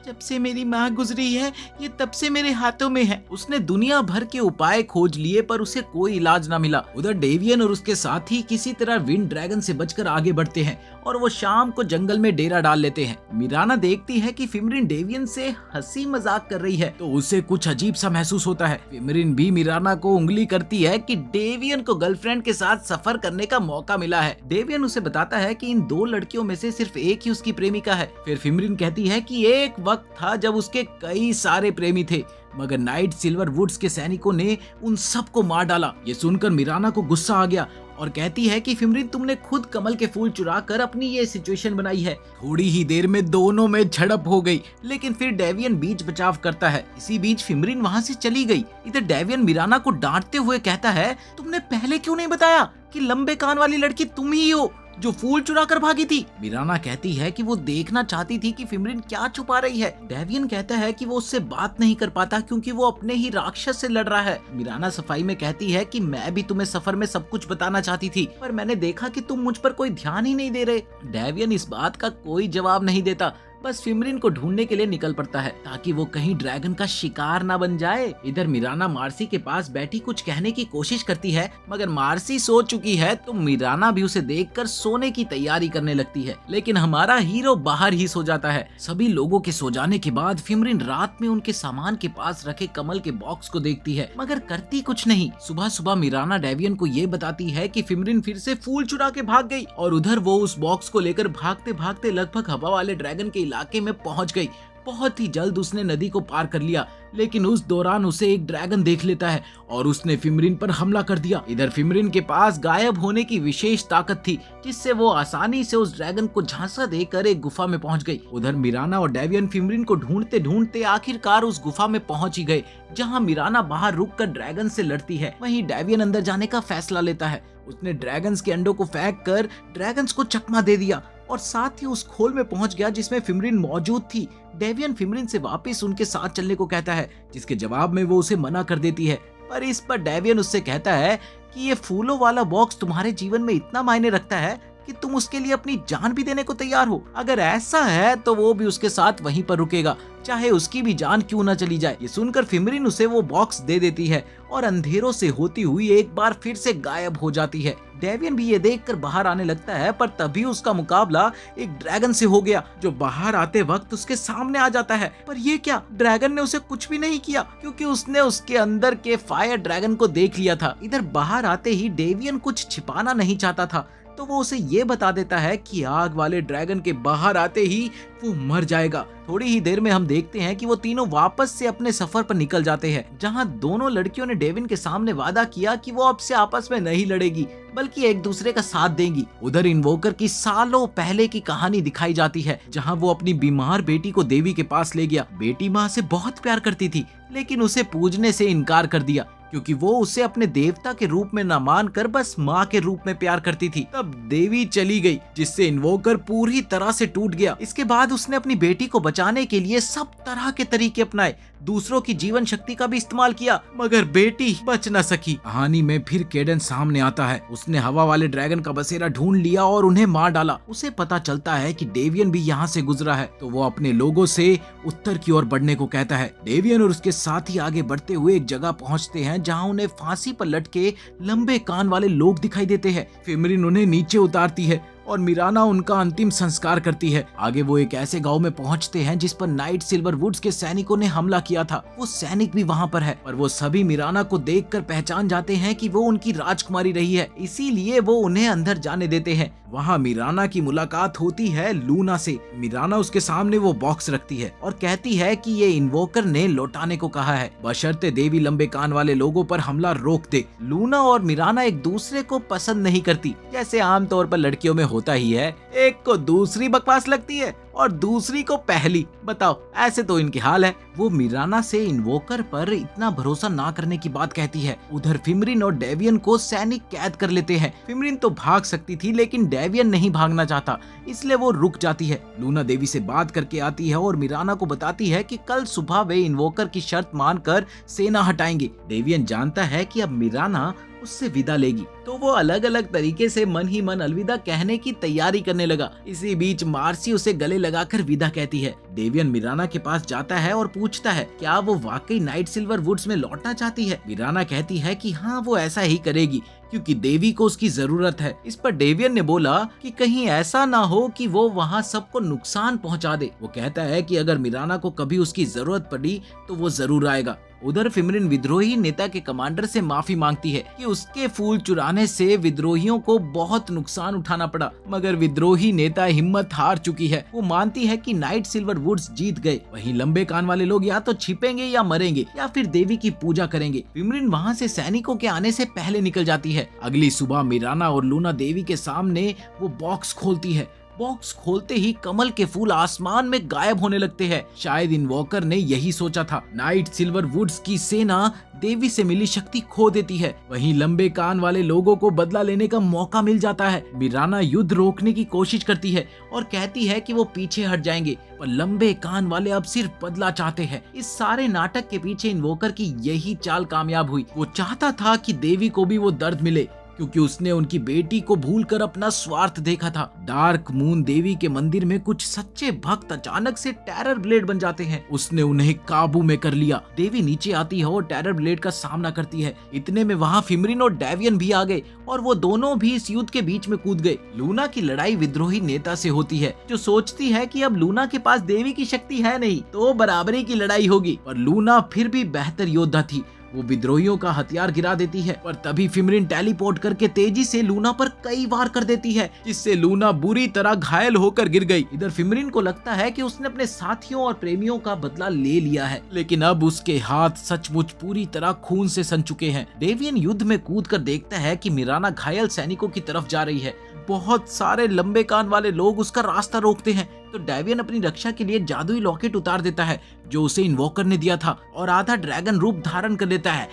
जब से मेरी माँ गुजरी है ये तब से मेरे हाथों में है। उसने दुनिया भर के उपाय खोज लिए पर उसे कोई इलाज ना मिला। उधर डेवियन और उसके साथी किसी तरह विंड ड्रैगन से बचकर आगे बढ़ते हैं और वो शाम को जंगल में डेरा डाल लेते हैं। मिराना देखती है कि फिमरिन डेवियन से हंसी मजाक कर रही है तो उसे कुछ अजीब सा महसूस होता है। फिमरिन भी मिराना को उंगली करती है कि डेवियन को गर्लफ्रेंड के साथ सफर करने का मौका मिला है। डेवियन उसे बताता है कि इन दो लड़कियों में से सिर्फ एक ही उसकी प्रेमिका है। फिर फिमरिन कहती है कि एक वक्त था जब उसके कई सारे प्रेमी थे, मगर नाइट सिल्वर वुड्स के सैनिकों ने उन सबको मार डाला। ये सुनकर मिराना को गुस्सा आ गया और कहती है कि फिमरिन तुमने खुद कमल के फूल चुरा कर अपनी ये सिचुएशन बनाई है। थोड़ी ही देर में दोनों में झड़प हो गई, लेकिन फिर डेवियन बीच बचाव करता है। इसी बीच फिमरिन वहां से चली गई। इधर डेवियन मिराना को डांटते हुए कहता है, तुमने पहले क्यों नहीं बताया कि लंबे कान वाली लड़की तुम ही हो जो फूल चुरा कर भागी थी। मिराना कहती है कि वो देखना चाहती थी कि फिमरिन क्या छुपा रही है। डेवियन कहता है कि वो उससे बात नहीं कर पाता क्योंकि वो अपने ही राक्षस से लड़ रहा है। मिराना सफाई में कहती है कि मैं भी तुम्हें सफर में सब कुछ बताना चाहती थी, पर मैंने देखा कि तुम मुझ पर कोई ध्यान ही नहीं दे रहे। डेवियन इस बात का कोई जवाब नहीं देता, बस फिमरिन को ढूंढने के लिए निकल पड़ता है ताकि वो कहीं ड्रैगन का शिकार ना बन जाए। इधर मिराना मार्सी के पास बैठी कुछ कहने की कोशिश करती है, मगर मार्सी सो चुकी है तो मिराना भी उसे देखकर सोने की तैयारी करने लगती है। लेकिन हमारा हीरो बाहर ही सो जाता है। सभी लोगों के सो जाने के बाद फिमरिन रात में उनके सामान के पास रखे कमल के बॉक्स को देखती है, मगर करती कुछ नहीं। सुबह सुबह मिराना डेवियन को ये बताती है कि फिमरिन फिर से फूल चुरा के भाग गई और उधर वो उस बॉक्स को लेकर भागते भागते लगभग हवा वाले ड्रैगन के इलाके में पहुंच गई। बहुत ही जल्द उसने नदी को पार कर लिया, लेकिन उस दौरान उसे एक ड्रैगन देख लेता है और उसने फिमरिन पर हमला कर दिया। इधर फिमरिन के पास गायब होने की विशेष ताकत थी, जिससे वो आसानी से उस ड्रैगन को झांसा देकर एक गुफा में पहुंच गई। उधर मिराना और डेवियन फिमरिन को ढूंढते ढूंढते आखिरकार उस गुफा में पहुंच ही गए, जहां मिराना बाहर रुककर ड्रैगन से लड़ती है। वहीं डेवियन अंदर जाने का फैसला लेता है। उसने ड्रैगन्स के अंडों को फेंक कर ड्रैगन्स को चकमा दे दिया और साथ ही उस खोल में पहुंच गया जिसमें फिमरिन मौजूद थी। डेवियन फिमरिन से वापस उनके साथ चलने को कहता है, जिसके जवाब में वो उसे मना कर देती है। पर इस पर डेवियन उससे कहता है कि ये फूलों वाला बॉक्स तुम्हारे जीवन में इतना मायने रखता है कि तुम उसके लिए अपनी जान भी देने को तैयार हो। अगर ऐसा है तो वो भी उसके साथ वहीं पर रुकेगा, चाहे उसकी भी जान क्यों ना चली जाए। ये सुनकर फिमरिन उसे वो बॉक्स दे देती है और अंधेरों से होती हुई एक बार फिर से गायब हो जाती है। डेवियन भी ये देखकर बाहर आने लगता है, पर तभी उसका मुकाबला एक ड्रैगन से हो गया, जो बाहर आते वक्त उसके सामने आ जाता है। पर ये क्या, ड्रैगन ने उसे कुछ भी नहीं किया क्योंकि उसने उसके अंदर के फायर ड्रैगन को देख लिया था। इधर बाहर आते ही डेवियन कुछ छिपाना नहीं चाहता था, तो वो उसे ये बता देता है कि आग वाले ड्रैगन के बाहर आते ही वो मर जाएगा। थोड़ी ही देर में हम देखते हैं कि वो तीनों वापस से अपने सफर पर निकल जाते हैं, जहां दोनों लड़कियों ने डेविन के सामने वादा किया कि वो अब से आपस में नहीं लड़ेगी बल्कि एक दूसरे का साथ देंगी। उधर इन्वोकर की सालों पहले की कहानी दिखाई जाती है, जहां वो अपनी बीमार बेटी को देवी के पास ले गया। बेटी माँ से बहुत प्यार करती थी, लेकिन उसे पूजने से इनकार कर दिया। क्योंकि वो उसे अपने देवता के रूप में न मानकर बस माँ के रूप में प्यार करती थी। तब देवी चली गई, जिससे इन्वोकर पूरी तरह से टूट गया। इसके बाद उसने अपनी बेटी को बचाने के लिए सब तरह के तरीके अपनाए, दूसरों की जीवन शक्ति का भी इस्तेमाल किया, मगर बेटी बच न सकी। कहानी में फिर केडन सामने आता है। उसने हवा वाले ड्रैगन का बसेरा ढूंढ लिया और उन्हें मार डाला। उसे पता चलता है कि डेवियन भी यहाँ से गुजरा है, तो वो अपने लोगों से उत्तर की ओर बढ़ने को कहता है। डेवियन और उसके साथी आगे बढ़ते हुए एक जगह पहुँचते हैं जहाँ उन्हें फांसी पर लटके लंबे कान वाले लोग दिखाई देते हैं। फिमरिन उन्हें नीचे उतारती है और मिराना उनका अंतिम संस्कार करती है। आगे वो एक ऐसे गांव में पहुंचते हैं जिस पर नाइट सिल्वर वुड्स के सैनिकों ने हमला किया था। वो सैनिक भी वहां पर है, पर वो सभी मिराना को देखकर पहचान जाते हैं कि वो उनकी राजकुमारी रही है, इसीलिए वो उन्हें अंदर जाने देते हैं। वहाँ मिराना की मुलाकात होती है लूना से। मिराना उसके सामने वो बॉक्स रखती है और कहती है कि ये इन्वोकर ने लौटाने को कहा है, बशर्ते देवी लंबे कान वाले लोगों पर हमला रोक दे। लूना और मिराना एक दूसरे को पसंद नहीं करती, जैसे आमतौर पर लड़कियों में होता ही है। एक को दूसरी बकवास लगती है और दूसरी को पहली। बताओ, ऐसे तो इनके हाल है। वो मिराना से इन्वोकर पर इतना भरोसा ना करने की बात कहती है। उधर फिमरिन और डेवियन को सैनिक कैद कर लेते हैं। फिमरिन तो भाग सकती थी, लेकिन डेवियन नहीं भागना चाहता, इसलिए वो रुक जाती है। लूना देवी से बात करके आती है और मिराना को बताती है कि कल सुबह वे इन्वोकर की शर्त मानकर सेना हटाएंगे। डेवियन जानता है कि अब मिराना उससे विदा लेगी, तो वो अलग अलग तरीके से मन ही मन अलविदा कहने की तैयारी करने लगा। इसी बीच मार्सी उसे गले लगाकर विदा कहती है। डेवियन मिराना के पास जाता है और पूछता है क्या वो वाकई नाइट सिल्वर वुड्स में लौटना चाहती है। मिराना कहती है कि हाँ, वो ऐसा ही करेगी क्योंकि देवी को उसकी जरूरत है। इस पर डेवियन ने बोला कि कहीं ऐसा ना हो कि वो वहाँ सबको नुकसान पहुँचा दे। वो कहता है कि अगर मिराना को कभी उसकी जरूरत पड़ी तो वो जरूर आएगा। उधर फिमरिन विद्रोही नेता के कमांडर से माफी मांगती है कि उसके फूल चुराने से विद्रोहियों को बहुत नुकसान उठाना पड़ा, मगर विद्रोही नेता हिम्मत हार चुकी है। वो मानती है कि नाइट सिल्वर वुड्स जीत गए। वहीं लंबे कान वाले लोग या तो छिपेंगे या मरेंगे या फिर देवी की पूजा करेंगे। फिमरिन वहाँ से सैनिकों के आने से पहले निकल जाती है। अगली सुबह मिराना और लूना देवी के सामने वो बॉक्स खोलती है। बॉक्स खोलते ही कमल के फूल आसमान में गायब होने लगते हैं। शायद इन्वोकर ने यही सोचा था। नाइट सिल्वर वुड्स की सेना देवी से मिली शक्ति खो देती है। वहीं लंबे कान वाले लोगों को बदला लेने का मौका मिल जाता है। मिराना युद्ध रोकने की कोशिश करती है और कहती है कि वो पीछे हट जाएंगे, पर लंबे कान वाले अब सिर्फ बदला चाहते हैं। इस सारे नाटक के पीछे इन्वोकर की यही चाल कामयाब हुई। वो चाहता था कि देवी को भी वो दर्द मिले, क्योंकि उसने उनकी बेटी को भूलकर अपना स्वार्थ देखा था। डार्क मून देवी के मंदिर में कुछ सच्चे भक्त अचानक से टेरर ब्लेड बन जाते हैं। उसने उन्हें काबू में कर लिया। देवी नीचे आती है और टेरर ब्लेड का सामना करती है। इतने में वहाँ फिमरिन और डेवियन भी आ गए और वो दोनों भी इस युद्ध के बीच में कूद गए। लूना की लड़ाई विद्रोही नेता से होती है, जो सोचती है कि अब लूना के पास देवी की शक्ति है नहीं, तो बराबरी की लड़ाई होगी। पर लूना फिर भी बेहतर योद्धा थी। वो विद्रोहियों का हथियार गिरा देती है, पर तभी फिमरिन टेलीपोर्ट करके तेजी से लूना पर कई वार कर देती है, जिससे लूना बुरी तरह घायल होकर गिर गई। इधर फिमरिन को लगता है कि उसने अपने साथियों और प्रेमियों का बदला ले लिया है, लेकिन अब उसके हाथ सचमुच पूरी तरह खून से सन चुके हैं। डेवियन युद्ध में कूद कर देखता है कि मिराना घायल सैनिकों की तरफ जा रही है। बहुत सारे लंबे कान वाले लोग उसका रास्ता रोकते हैं, तो डेवियन अपनी रक्षा के लिए जादुई लॉकेट उतार देता है जो उसे इन्वोकर ने दिया था और आधा ड्रैगन रूप धारण कर लेता है।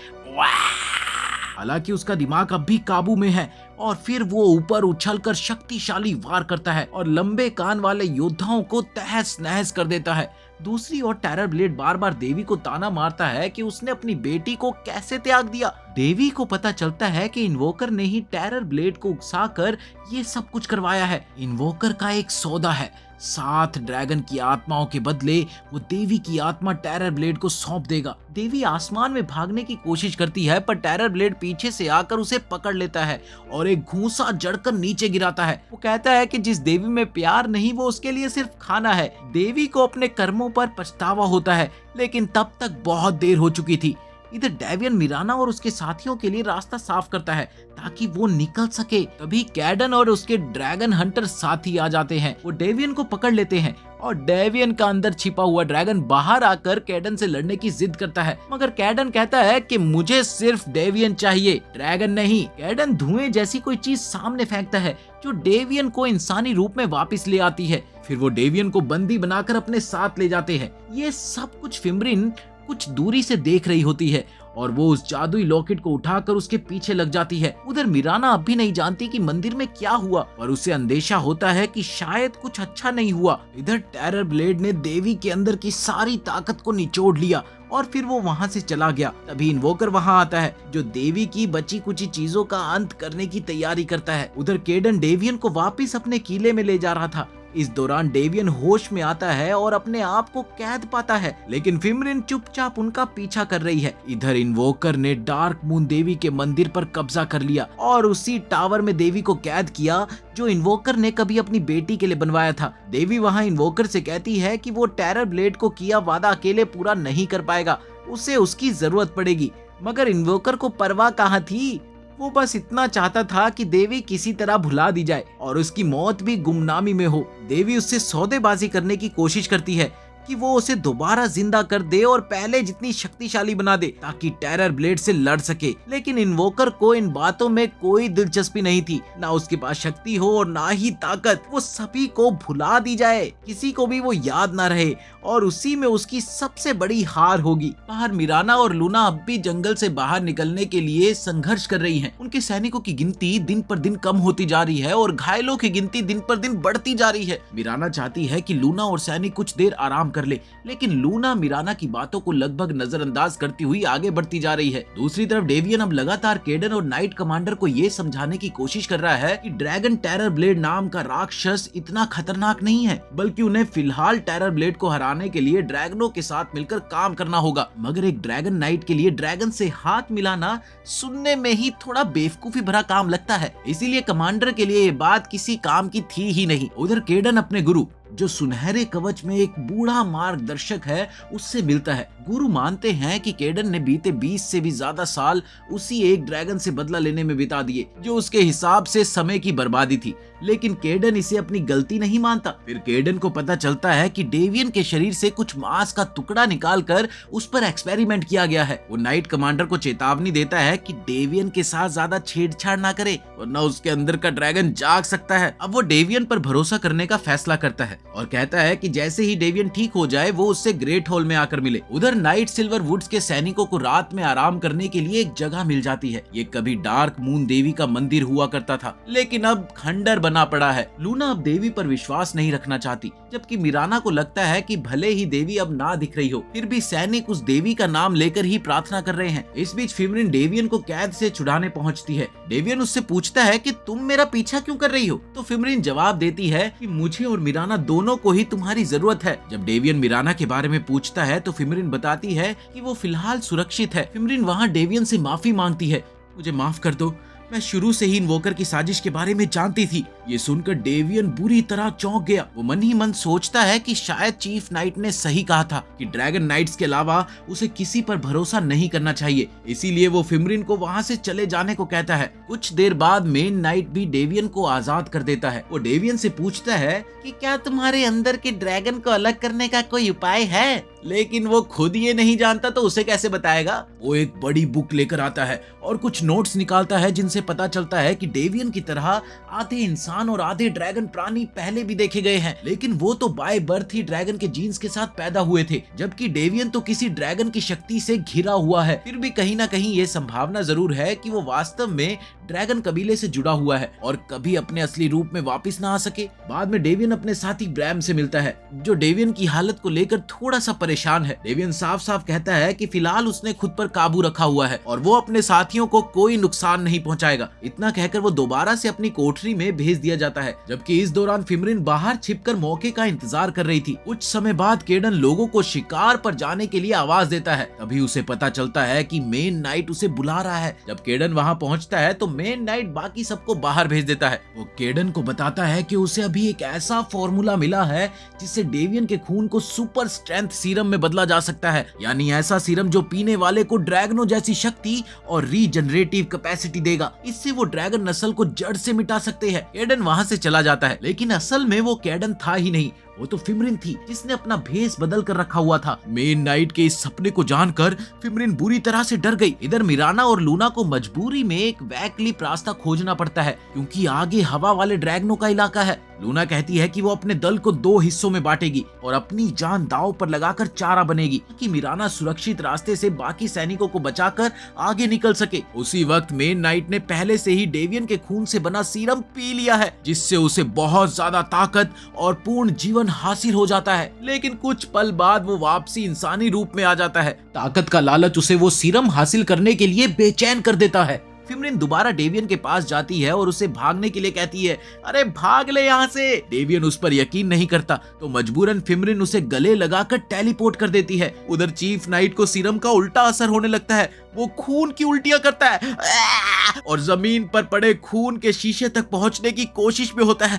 हालांकि उसका दिमाग अब भी काबू में है और फिर वो ऊपर उछलकर शक्तिशाली वार करता है और लंबे कान वाले योद्धाओं को तहस नहस कर देता है। दूसरी ओर टेरर ब्लेड बार बार देवी को ताना मारता है कि उसने अपनी बेटी को कैसे त्याग दिया। देवी को पता चलता है कि इन्वोकर ने ही टेरर ब्लेड को उकसाकर ये सब कुछ करवाया है। इन्वोकर का एक सौदा है, 7 ड्रैगन की आत्माओं के बदले वो देवी की आत्मा टेरर ब्लेड को सौंप देगा। देवी आसमान में भागने की कोशिश करती है, पर टेरर ब्लेड पीछे से आकर उसे पकड़ लेता है और एक घूंसा जड़कर नीचे गिराता है। वो कहता है कि जिस देवी में प्यार नहीं, वो उसके लिए सिर्फ खाना है। देवी को अपने कर्मों पर पछतावा होता है, लेकिन तब तक बहुत देर हो चुकी थी। इधर डेवियन मिराना और उसके साथियों के लिए रास्ता साफ करता है ताकि वो निकल सके। तभी कैडन और उसके ड्रैगन हंटर साथी आ जाते हैं। वो डेवियन को पकड़ लेते हैं और डेवियन का अंदर छिपा हुआ ड्रैगन बाहर आकर कैडन से लड़ने की जिद करता है, मगर कैडन कहता है कि मुझे सिर्फ डेवियन चाहिए, ड्रैगन नहीं। कैडन धुएं जैसी कोई चीज सामने फेंकता है जो डेवियन को इंसानी रूप में वापस ले आती है। फिर वो डेवियन को बंदी बनाकर अपने साथ ले जाते हैं। ये सब कुछ फिमरिन कुछ दूरी से देख रही होती है और वो उस जादुई लॉकेट को उठाकर उसके पीछे लग जाती है। उधर मिराना अब भी नहीं जानती कि मंदिर में क्या हुआ, पर उसे अंदेशा होता है कि शायद कुछ अच्छा नहीं हुआ। इधर टेरर ब्लेड ने देवी के अंदर की सारी ताकत को निचोड़ लिया और फिर वो वहां से चला गया। तभी इन्वोकर वहां आता है जो देवी की बची कुची चीजों का अंत करने की तैयारी करता है। उधर केडन डेवियन को वापस अपने किले में ले जा रहा था। इस दौरान डेवियन होश में आता है और अपने आप को कैद पाता है, लेकिन फिमरिन चुपचाप उनका पीछा कर रही है। इधर इन्वोकर ने डार्क मून देवी के मंदिर पर कब्जा कर लिया और उसी टावर में देवी को कैद किया जो इन्वोकर ने कभी अपनी बेटी के लिए बनवाया था। देवी वहां इन्वोकर से कहती है कि वो टेरर ब्लेड को किया वादा अकेले पूरा नहीं कर पाएगा, उसे उसकी जरूरत पड़ेगी। मगर इन्वोकर को परवाह कहाँ थी, वो बस इतना चाहता था कि देवी किसी तरह भुला दी जाए और उसकी मौत भी गुमनामी में हो। देवी उससे सौदेबाजी करने की कोशिश करती है कि वो उसे दोबारा जिंदा कर दे और पहले जितनी शक्तिशाली बना दे ताकि टेरर ब्लेड से लड़ सके। लेकिन इन्वोकर को इन बातों में कोई दिलचस्पी नहीं थी, ना उसके पास शक्ति हो और ना ही ताकत। वो सभी को भुला दी जाए, किसी को भी वो याद ना रहे और उसी में उसकी सबसे बड़ी हार होगी। बाहर मिराना और लूना अब भी जंगल से बाहर निकलने के लिए संघर्ष कर रही हैं। उनके सैनिकों की गिनती दिन पर दिन कम होती जा रही है और घायलों की गिनती दिन पर दिन बढ़ती जा रही है। मिराना चाहती है कि लूना और सैनिक कुछ देर आराम कर ले, लेकिन लूना मिराना की बातों को लगभग नजरअंदाज करती हुई आगे बढ़ती जा रही है। दूसरी तरफ डेवियन अब लगातार केडन और नाइट कमांडर को ये समझाने की कोशिश कर रहा है कि ड्रैगन टेरर ब्लेड नाम का राक्षस इतना खतरनाक नहीं है, बल्कि उन्हें फिलहाल टेरर ब्लेड को हराने के लिए ड्रैगनों के साथ मिलकर काम करना होगा। मगर एक ड्रैगन नाइट के लिए ड्रैगन से हाथ मिलाना सुनने में ही थोड़ा बेवकूफी भरा काम लगता है, इसीलिए कमांडर के लिए ये बात किसी काम की थी ही नहीं। उधर केडन अपने गुरु जो सुनहरे कवच में एक बूढ़ा मार्गदर्शक है उससे मिलता है। गुरु मानते हैं कि केडन ने बीते 20 से भी ज्यादा साल उसी एक ड्रैगन से बदला लेने में बिता दिए जो उसके हिसाब से समय की बर्बादी थी, लेकिन केडन इसे अपनी गलती नहीं मानता। फिर केडन को पता चलता है कि डेवियन के शरीर से कुछ मांस का टुकड़ा निकालकर उस पर एक्सपेरिमेंट किया गया है। वो नाइट कमांडर को चेतावनी देता है कि डेवियन के साथ ज्यादा छेड़छाड़ ना करे वरना उसके अंदर का ड्रैगन जाग सकता है। अब वो डेवियन पर भरोसा करने का फैसला करता है और कहता है कि जैसे ही डेवियन ठीक हो जाए वो उससे ग्रेट हॉल में आकर मिले। उधर नाइट सिल्वर वुड्स के सैनिकों को रात में आराम करने के लिए एक जगह मिल जाती है। ये कभी डार्क मून देवी का मंदिर हुआ करता था, लेकिन अब खंडर बना पड़ा है। लूना अब देवी पर विश्वास नहीं रखना चाहती, जबकि मिराना को लगता है कि भले ही देवी अब ना दिख रही हो, फिर भी सैनिक उस देवी का नाम लेकर ही प्रार्थना कर रहे हैं। इस बीच फिमरिन डेवियन को कैद से छुड़ाने पहुंचती है। डेवियन उससे पूछता है कि तुम मेरा पीछा क्यों कर रही हो, तो फिमरिन जवाब देती है कि मुझे और मिराना दोनों को ही तुम्हारी जरूरत है। जब डेवियन मिराना के बारे में पूछता है तो फिमरिन बताती है कि वो फिलहाल सुरक्षित है। फिमरिन वहाँ डेवियन से माफी मांगती है, मुझे माफ कर दो, मैं शुरू से ही इन्वोकर की साजिश के बारे में जानती थी। ये सुनकर डेवियन बुरी तरह चौंक गया। वो मन ही मन सोचता है कि शायद चीफ नाइट ने सही कहा था कि ड्रैगन नाइट्स के अलावा उसे किसी पर भरोसा नहीं करना चाहिए। इसीलिए वो फिमरिन को वहाँ से चले जाने को कहता है। कुछ देर बाद मेन नाइट भी डेवियन को आजाद कर देता है। वो डेवियन से पूछता है कि क्या तुम्हारे अंदर के ड्रैगन को अलग करने का कोई उपाय है, लेकिन वो खुद ये नहीं जानता तो उसे कैसे बताएगा। वो एक बड़ी बुक लेकर आता है और कुछ नोट्स निकालता है जिनसे पता चलता है कि डेवियन की तरह आधे इंसान और आधे ड्रैगन प्राणी पहले भी देखे गए हैं, लेकिन वो तो बाय बर्थ ही ड्रैगन के जीन्स के साथ पैदा हुए थे, जबकि डेवियन तो किसी ड्रैगन की शक्ति से घिरा हुआ है। फिर भी कहीं ना कहीं ये संभावना जरूर है कि वो वास्तव में ड्रैगन कबीले से जुड़ा हुआ है और कभी अपने असली रूप में वापस ना आ सके। बाद में डेवियन अपने साथी ब्रैम से मिलता है जो डेवियन की हालत को लेकर थोड़ा सा परेशान है। डेवियन साफ साफ कहता है कि फिलहाल उसने खुद पर काबू रखा हुआ है और वो अपने साथियों को कोई नुकसान नहीं पहुंचाएगा। इतना कहकर वो दोबारा से अपनी कोठरी में भेज दिया जाता है, जबकि इस दौरान फिमरिन बाहर छिपकर मौके का इंतजार कर रही थी। कुछ समय बाद केडन लोगों को शिकार पर जाने के लिए आवाज देता है। तभी उसे पता चलता है कि मेन नाइट उसे बुला रहा है। जब केडन वहां पहुंचता है तो मेन नाइट बाकी सबको बाहर भेज देता है। वो केडन को बताता है कि उसे अभी एक ऐसा फॉर्मूला मिला है जिससे डेवियन के खून को सुपर स्ट्रेंथ सीरम में बदला जा सकता है, यानी ऐसा सीरम जो पीने वाले को ड्रैगनों जैसी शक्ति और रीजनरेटिव कैपेसिटी देगा। इससे वो ड्रैगन नस्ल को जड़ से मिटा सकते हैं। केडन वहां से चला जाता है, लेकिन असल में वो केडन था ही नहीं, वो तो फिमरिन थी जिसने अपना भेस बदल कर रखा हुआ था। मेन नाइट के इस सपने को जानकर फिमरिन बुरी तरह से डर गई। इधर मिराना और लूना को मजबूरी में एक वैकल्पिक रास्ता खोजना पड़ता है क्योंकि आगे हवा वाले ड्रैगनों का इलाका है। लूना कहती है कि वो अपने दल को 2 हिस्सों में बांटेगी और अपनी जान दांव पर लगाकर चारा बनेगी कि मिराना सुरक्षित रास्ते से बाकी सैनिकों को बचाकर आगे निकल सके। उसी वक्त मेन नाइट ने पहले से ही डेवियन के खून से बना सीरम पी लिया है जिससे उसे बहुत ज्यादा ताकत और पूर्ण जीवन हासिल हो जाता है। लेकिन कुछ पल बाद वो वापसी इंसानी रूप में आ जाता है। ताकत का लालच उसे वो सीरम हासिल करने के लिए बेचैन कर देता है। फिमरिन दोबारा डेवियन के पास जाती है और उसे भागने के लिए कहती है, अरे भाग ले यहाँ से। डेवियन उस पर यकीन नहीं करता तो मजबूरन फिमरिन उसे गले लगाकर टेलीपोर्ट कर देती है। उधर चीफ नाइट को सीरम का उल्टा असर होने लगता है। वो खून की उल्टियां करता है और जमीन पर पड़े खून के शीशे तक पहुंचने की कोशिश में होता है।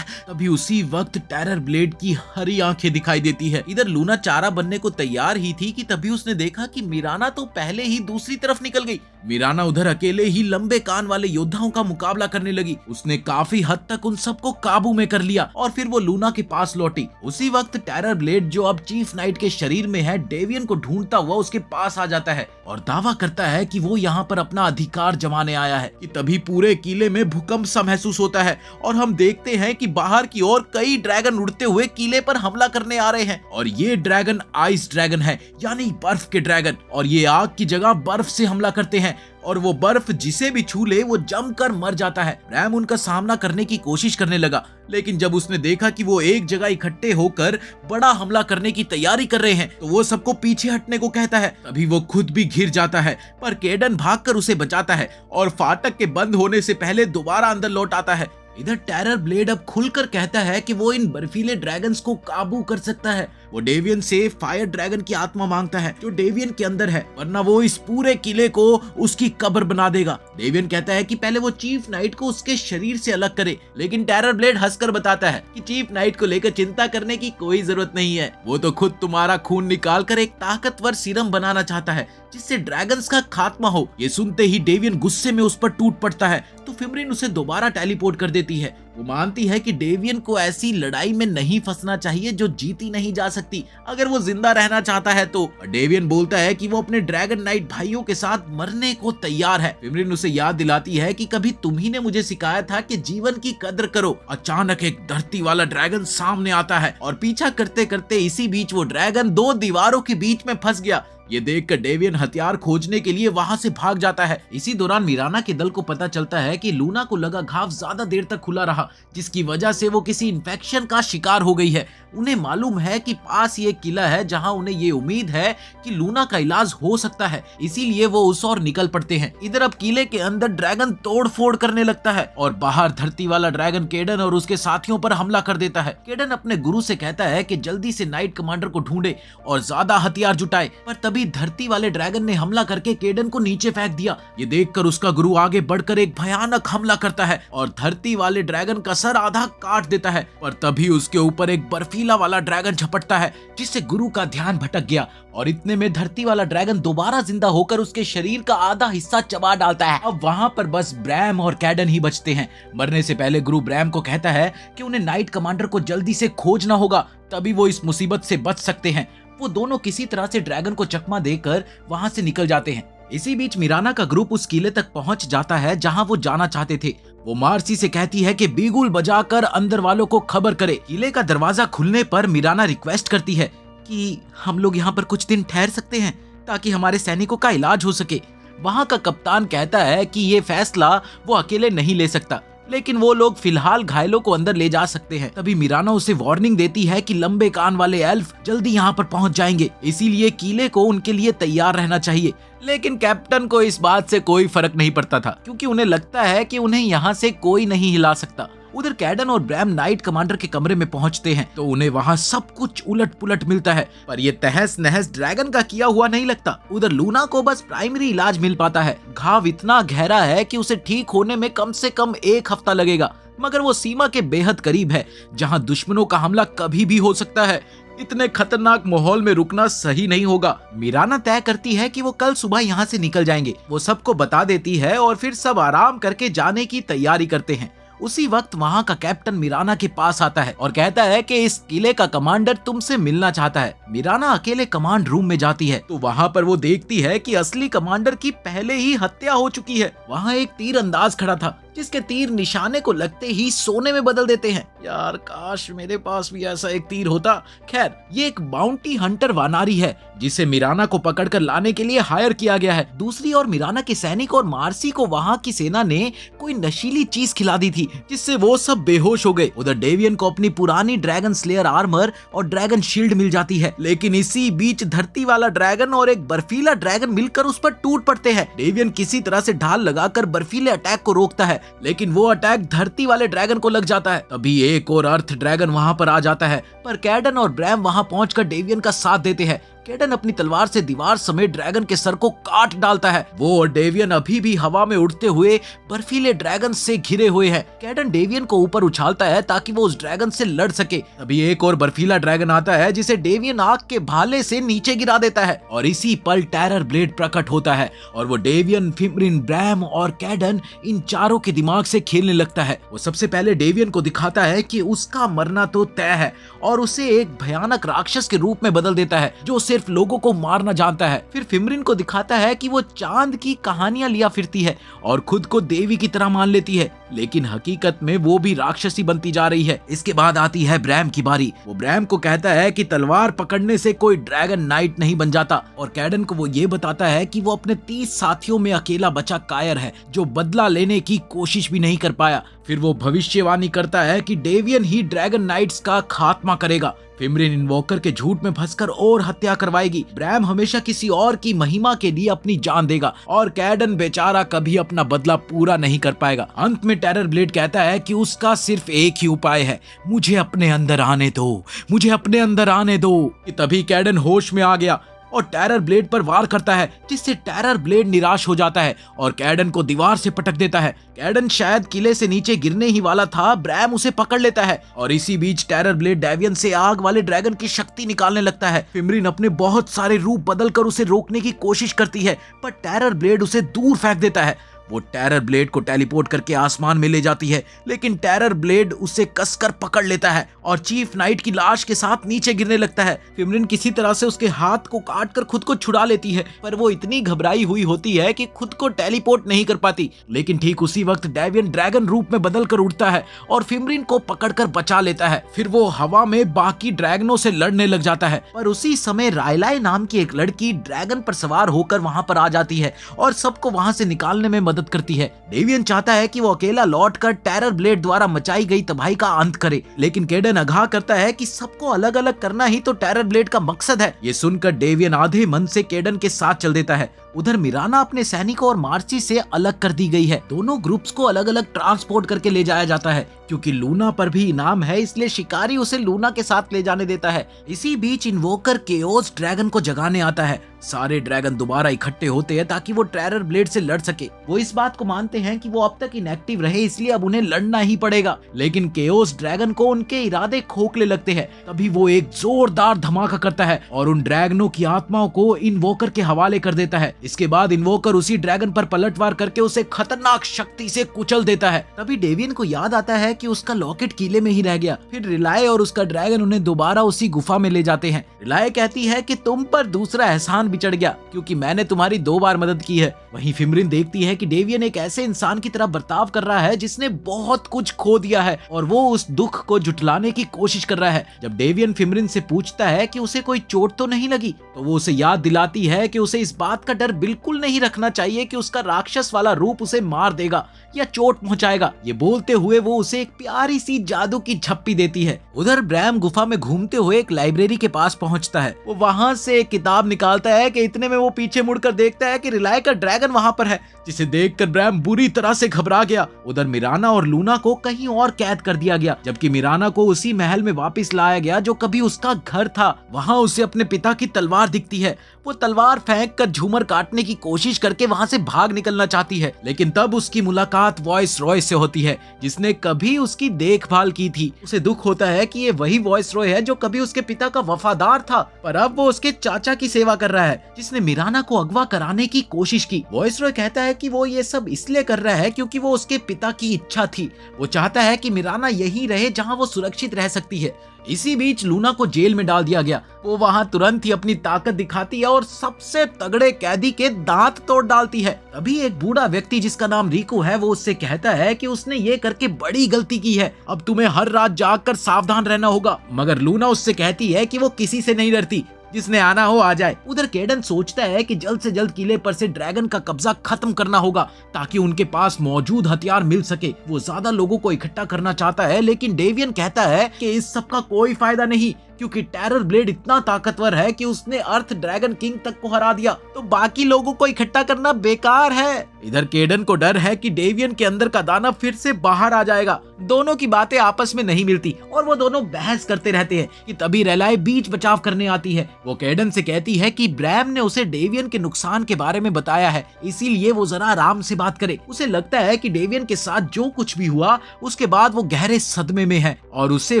तभी उसी वक्त टेरर ब्लेड की हरी आंखें दिखाई देती है। इधर लूना चारा बनने को तैयार ही थी कि तभी उसने देखा कि मिराना तो पहले ही दूसरी तरफ निकल गई। मिराना उधर अकेले ही लंबे कान वाले योद्धाओं का मुकाबला करने लगी। उसने काफी हद तक उन सबको काबू में कर लिया और फिर वो लूना के पास लौटी। उसी वक्त टेरर ब्लेड जो अब चीफ नाइट के शरीर में है डेवियन को ढूंढता हुआ उसके पास आ जाता है और दावा करता है कि वो यहाँ पर अपना अधिकार जमाने आया है। कि तभी पूरे किले में भूकंप सा महसूस होता है और हम देखते हैं कि बाहर की ओर कई ड्रैगन उड़ते हुए किले पर हमला करने आ रहे हैं और ये ड्रैगन आइस ड्रैगन है यानी बर्फ के ड्रैगन और ये आग की जगह बर्फ से हमला करते हैं और वो बर्फ जिसे भी छू ले वो जमकर मर जाता है। ब्रैम उनका सामना करने की कोशिश करने लगा लेकिन जब उसने देखा कि वो एक जगह इकट्ठे होकर बड़ा हमला करने की तैयारी कर रहे हैं तो वो सबको पीछे हटने को कहता है। तभी वो खुद भी घिर जाता है पर केडन भागकर उसे बचाता है और फाटक के बंद होने से पहले दोबारा अंदर लौट आता है। इधर टेरर ब्लेड अब खुलकर कहता है कि वो इन बर्फीले ड्रैगन्स को काबू कर सकता है। वो डेवियन से फायर ड्रैगन की आत्मा मांगता है जो डेवियन के अंदर है वरना वो इस पूरे किले को उसकी कब्र बना देगा। डेवियन कहता है कि पहले वो चीफ नाइट को उसके शरीर से अलग करे लेकिन टेरर ब्लेड हंसकर बताता है कि चीफ नाइट को लेकर चिंता करने की कोई जरूरत नहीं है। वो तो खुद तुम्हारा खून निकाल कर एक ताकतवर सीरम बनाना चाहता है जिससे ड्रैगन्स का खात्मा हो। ये सुनते ही डेवियन गुस्से में उस पर टूट पड़ता है तो फिमरिन उसे दोबारा टेलीपोर्ट कर देती है। वो मानती है कि डेवियन को ऐसी लड़ाई में नहीं फंसना चाहिए जो जीती नहीं जा सकती अगर वो जिंदा रहना चाहता है तो। डेवियन बोलता है कि वो अपने ड्रैगन नाइट भाइयों के साथ मरने को तैयार है। फिमरिन उसे याद दिलाती है कि कभी तुम ही ने मुझे सिखाया था कि जीवन की कदर करो। अचानक एक धरती वाला ड्रैगन सामने आता है और पीछा करते करते इसी बीच वो ड्रैगन 2 दीवारों के बीच में फंस गया। ये देखकर डेवियन हथियार खोजने के लिए वहां से भाग जाता है। इसी दौरान मिराना के दल को पता चलता है कि लूना को लगा घाव ज्यादा देर तक खुला रहा जिसकी वजह से वो किसी इन्फेक्शन का शिकार हो गई है। उन्हें मालूम है कि पास ये किला है जहां उन्हें ये उम्मीद है कि लूना का इलाज हो सकता है, इसीलिए वो उस ओर निकल पड़ते हैं। इधर अब किले के अंदर ड्रैगन तोड़फोड़ करने लगता है और बाहर धरती वाला ड्रैगन केडन और उसके साथियों पर हमला कर देता है। केडन अपने गुरु से कहता है कि जल्दी से नाइट कमांडर को ढूंढे और ज्यादा हथियार जुटाए पर तभी धरती वाले ड्रैगन ने हमला करके केडन को नीचे फेंक दिया। ये देखकर उसका गुरु आगे बढ़कर एक भयानक हमला करता है और धरती वाले ड्रैगन का सर आधा काट देता है पर तभी उसके ऊपर एक बर्फीला वाला ड्रैगन झपटता है जिससे गुरु का ध्यान भटक गया और इतने में धरती वाला ड्रैगन दोबारा जिंदा होकर उसके शरीर का आधा हिस्सा चबा डालता है। अब वहां पर बस ब्रैम और कैडन ही बचते हैं। मरने से पहले गुरु ब्रैम को कहता है कि उन्हें नाइट कमांडर को जल्दी से खोजना होगा तभी वो इस मुसीबत से बच सकते हैं। वो दोनों किसी तरह से ड्रैगन को चकमा देकर वहां से निकल जाते हैं। इसी बीच मिराना का ग्रुप उस किले तक पहुंच जाता है जहां वो जाना चाहते थे। वो मार्सी से कहती है कि बीगुल बजाकर अंदर वालों को खबर करे। किले का दरवाजा खुलने पर मिराना रिक्वेस्ट करती है कि हम लोग यहाँ पर कुछ दिन ठहर सकते हैं ताकि हमारे सैनिकों का इलाज हो सके। वहाँ का कप्तान कहता है कि ये फैसला वो अकेले नहीं ले सकता लेकिन वो लोग फिलहाल घायलों को अंदर ले जा सकते हैं। तभी मिराना उसे वार्निंग देती है कि लंबे कान वाले एल्फ जल्दी यहाँ पर पहुँच जाएंगे, इसीलिए किले को उनके लिए तैयार रहना चाहिए। लेकिन कैप्टन को इस बात से कोई फर्क नहीं पड़ता था क्योंकि उन्हें लगता है कि उन्हें यहाँ से कोई नहीं हिला सकता। उधर कैडन और ब्रैम नाइट कमांडर के कमरे में पहुंचते हैं तो उन्हें वहां सब कुछ उलट पुलट मिलता है पर ये तहस नहस ड्रैगन का किया हुआ नहीं लगता। उधर लूना को बस प्राइमरी इलाज मिल पाता है। घाव इतना गहरा है कि उसे ठीक होने में कम से कम 1 हफ्ता लगेगा मगर वो सीमा के बेहद करीब है जहां दुश्मनों का हमला कभी भी हो सकता है। इतने खतरनाक माहौल में रुकना सही नहीं होगा। मिराना तय करती है कि वो कल सुबह यहाँ से निकल जाएंगे। वो सबको बता देती है और फिर सब आराम करके जाने की तैयारी करते हैं। उसी वक्त वहाँ का कैप्टन मिराना के पास आता है और कहता है कि इस किले का कमांडर तुमसे मिलना चाहता है। मिराना अकेले कमांड रूम में जाती है तो वहाँ पर वो देखती है कि असली कमांडर की पहले ही हत्या हो चुकी है। वहाँ एक तीरंदाज खड़ा था जिसके तीर निशाने को लगते ही सोने में बदल देते हैं। यार काश मेरे पास भी ऐसा एक तीर होता। खैर, ये एक बाउंटी हंटर वानारी है जिसे मिराना को पकड़कर लाने के लिए हायर किया गया है। दूसरी ओर मिराना के सैनिक और मार्सी को वहाँ की सेना ने कोई नशीली चीज खिला दी थी जिससे वो सब बेहोश हो गए। उधर डेवियन को अपनी पुरानी ड्रैगन स्लेयर आर्मर और ड्रैगन शील्ड मिल जाती है, लेकिन इसी बीच धरती वाला ड्रैगन और एक बर्फीला ड्रैगन मिलकर उस पर टूट पड़ते हैं। डेवियन किसी तरह से ढाल लगाकर बर्फीले अटैक को रोकता है, लेकिन वो अटैक धरती वाले ड्रैगन को लग जाता है। तभी एक और अर्थ ड्रैगन वहां पर आ जाता है, पर कैडन और ब्रैम वहां पहुंचकर डेवियन का साथ देते हैं। कैडन अपनी तलवार से दीवार समेत ड्रैगन के सर को काट डालता है। वो और डेवियन अभी भी हवा में उड़ते हुए बर्फीले ड्रैगन से घिरे हुए हैं। कैडन डेवियन को ऊपर उछालता है ताकि वो उस ड्रैगन से लड़ सके। तभी एक और बर्फीला ड्रैगन आता है जिसे डेवियन आग के भाले से नीचे गिरा देता है और इसी पल टेरर ब्लेड प्रकट होता है और वो डेवियन, फिमरिन, ब्रैम और कैडन इन चारों के दिमाग से खेलने लगता है। वो सबसे पहले डेवियन को दिखाता है कि उसका मरना तो तय है और उसे एक भयानक राक्षस के रूप में बदल देता है जो सिर्फ लोगों को मारना जानता है। फिर फिमरिन को दिखाता है कि वो चांद की कहानियां लिया फिरती है और खुद को देवी की तरह मान लेती है, लेकिन हकीकत में वो भी राक्षसी बनती जा रही है। इसके बाद आती है ब्रैम की बारी। वो ब्रैम को कहता है कि तलवार पकड़ने से कोई ड्रैगन नाइट नहीं बन जाता और कैडन को वो ये बताता है कि वो अपने 30 साथियों में अकेला बचा कायर है जो बदला लेने की कोशिश भी नहीं कर पाया। फिर वो भविष्यवाणी करता है कि डेवियन ही ड्रैगन नाइट्स का खात्मा करेगा। फिमरिन इन्वोकर के झूठ में फंसकर और हत्या करवाएगी। ब्रैम हमेशा किसी और की महिमा के लिए अपनी जान देगा और कैडन बेचारा कभी अपना बदला पूरा नहीं कर पाएगा। अंत में टेरर ब्लेड कहता है कि उसका सिर्फ एक ही उपाय है, मुझे अपने अंदर आने दो, मुझे अपने अंदर आने दो। तभी कैडन होश में आ गया और टेरर ब्लेड पर वार करता है जिससे टेरर ब्लेड निराश हो जाता है और कैडन को दीवार से पटक देता है। कैडन शायद किले से नीचे गिरने ही वाला था, ब्रैम उसे पकड़ लेता है और इसी बीच टेरर ब्लेड डेवियन से आग वाले ड्रैगन की शक्ति निकालने लगता है। फिमरिन अपने बहुत सारे रूप बदलकर उसे रोकने की कोशिश करती है, पर टेरर ब्लेड उसे दूर फेंक देता है। वो टेरर ब्लेड को टेलीपोर्ट करके आसमान में ले जाती है, लेकिन टेरर ब्लेड उसे कसकर पकड़ लेता है और चीफ नाइट की लाश के साथ नीचे गिरने लगता है। फिमरिन किसी तरह से उसके हाथ को काटकर खुद को छुड़ा लेती है, पर वो इतनी घबराई हुई होती है कि खुद को टेलीपोर्ट नहीं कर पाती। लेकिन ठीक उसी वक्त डेवियन ड्रैगन रूप में बदलकर उड़ता है और फिमरिन को पकड़कर बचा लेता है। फिर वो हवा में बाकी ड्रैगनों से लड़ने लग जाता है, पर उसी समय रायलाय नाम की एक लड़की ड्रैगन पर सवार होकर वहां पर आ जाती है और सबको वहां से निकालने में मदद करती है। डेवियन चाहता है कि वो अकेला लौटकर टेरर ब्लेड द्वारा मचाई गई तबाही का अंत करे, लेकिन कैडन आगाह करता है कि सबको अलग अलग करना ही तो टेरर ब्लेड का मकसद है। ये सुनकर डेवियन आधे मन से कैडन के साथ चल देता है। उधर मिराना अपने सैनिकों और मार्सी से अलग कर दी गई है। दोनों ग्रुप्स को अलग अलग ट्रांसपोर्ट करके ले जाया जाता है। क्योंकि लूना पर भी इनाम है, इसलिए शिकारी उसे लूना के साथ ले जाने देता है। इसी बीच इन्वोकर केओस ड्रैगन को जगाने आता है। सारे ड्रैगन दोबारा इकट्ठे होते हैं ताकि वो टेरर ब्लेड से लड़ सके। वो इस बात को मानते हैं कि वो अब तक इनएक्टिव रहे, इसलिए अब उन्हें लड़ना ही पड़ेगा। लेकिन केओस ड्रैगन को उनके इरादे खोखले लगते हैं। तभी वो एक जोरदार धमाका करता है और उन ड्रैगनों की आत्माओं को इन्वोकर के हवाले कर देता है। इसके बाद इन्वोकर उसी ड्रैगन पर पलटवार करके उसे खतरनाक शक्ति से कुचल देता है। तभी डेवियन को याद आता है कि उसका लॉकेट किले में ही रह गया। फिर रिलाय और उसका ड्रैगन उन्हें दोबारा उसी गुफा में ले जाते हैं। रिलाय कहती है कि तुम पर दूसरा एहसान भी चढ़ गया क्योंकि मैंने तुम्हारी 2 बार मदद की है। वहीं फिमरिन देखती है कि डेवियन एक ऐसे इंसान की तरह बर्ताव कर रहा है जिसने बहुत कुछ खो दिया है और वो उस दुख को जुटलाने की कोशिश कर रहा है। जब डेवियन फिमरिन से पूछता है कि उसे कोई चोट तो नहीं लगी, तो वो उसे याद दिलाती है कि उसे इस बात का डर बिल्कुल नहीं रखना चाहिए कि उसका राक्षस वाला रूप उसे मार देगा या चोट पहुंचाएगा। ये बोलते हुए वो उसे एक प्यारी सी जादू की झप्पी देती है। उधर ब्रैम गुफा में घूमते हुए एक लाइब्रेरी के पास पहुंचता है। वो वहां से एक किताब निकालता है कि इतने में वो पीछे मुड़कर देखता है कि रिलाय का ड्रैगन वहां पर है, जिसे देखकर ब्रैम बुरी तरह से घबरा गया। उधर मिराना और लूना को कहीं और कैद कर दिया गया, जबकि मिराना को उसी महल में वापस लाया गया जो कभी उसका घर था। वहां उसे अपने पिता की तलवार दिखती है। वो तलवार फेंक कर झूमर काटने की कोशिश करके वहाँ से भाग निकलना चाहती है, लेकिन तब उसकी मुलाकात वॉइस रॉय से होती है जिसने कभी उसकी देखभाल की थी। उसे दुख होता है कि ये वही वॉइस रॉय है जो कभी उसके पिता का वफादार था, पर अब वो उसके चाचा की सेवा कर रहा है जिसने मिराना को अगवा कराने की कोशिश की। वॉइस रॉय कहता है कि वो ये सब इसलिए कर रहा है क्योंकि वो उसके पिता की इच्छा थी। वो चाहता है कि मिराना यही रहे जहाँ वो सुरक्षित रह सकती है। इसी बीच लूना को जेल में डाल दिया गया। वो वहाँ तुरंत ही अपनी ताकत दिखाती है और सबसे तगड़े कैदी के दांत तोड़ डालती है। तभी एक बूढ़ा व्यक्ति जिसका नाम रिको है वो उससे कहता है कि उसने ये करके बड़ी गलती की है, अब तुम्हें हर रात जागकर सावधान रहना होगा। मगर लूना उससे कहती है कि वो किसी से नहीं डरती, जिसने आना हो आ जाए। उधर केडन सोचता है कि जल्द से जल्द किले पर से ड्रैगन का कब्जा खत्म करना होगा ताकि उनके पास मौजूद हथियार मिल सके। वो ज्यादा लोगों को इकट्ठा करना चाहता है, लेकिन डेवियन कहता है कि इस सब का कोई फायदा नहीं क्योंकि टेरर ब्लेड इतना ताकतवर है कि उसने अर्थ ड्रैगन किंग तक को हरा दिया, तो बाकी लोगों को इकट्ठा करना बेकार है। इधर केडन को डर है कि डेवियन के अंदर का दानव फिर से बाहर आ जाएगा। दोनों की बातें आपस में नहीं मिलती और वो दोनों बहस करते रहते हैं कि तभी रेलाए बीच बचाव करने आती है। वो केडन से कहती है कि ब्रैम ने उसे डेवियन के नुकसान के बारे में बताया है, इसीलिए वो जरा आराम से बात करे। उसे लगता है कि डेवियन के साथ जो कुछ भी हुआ उसके बाद वो गहरे सदमे में है और उसे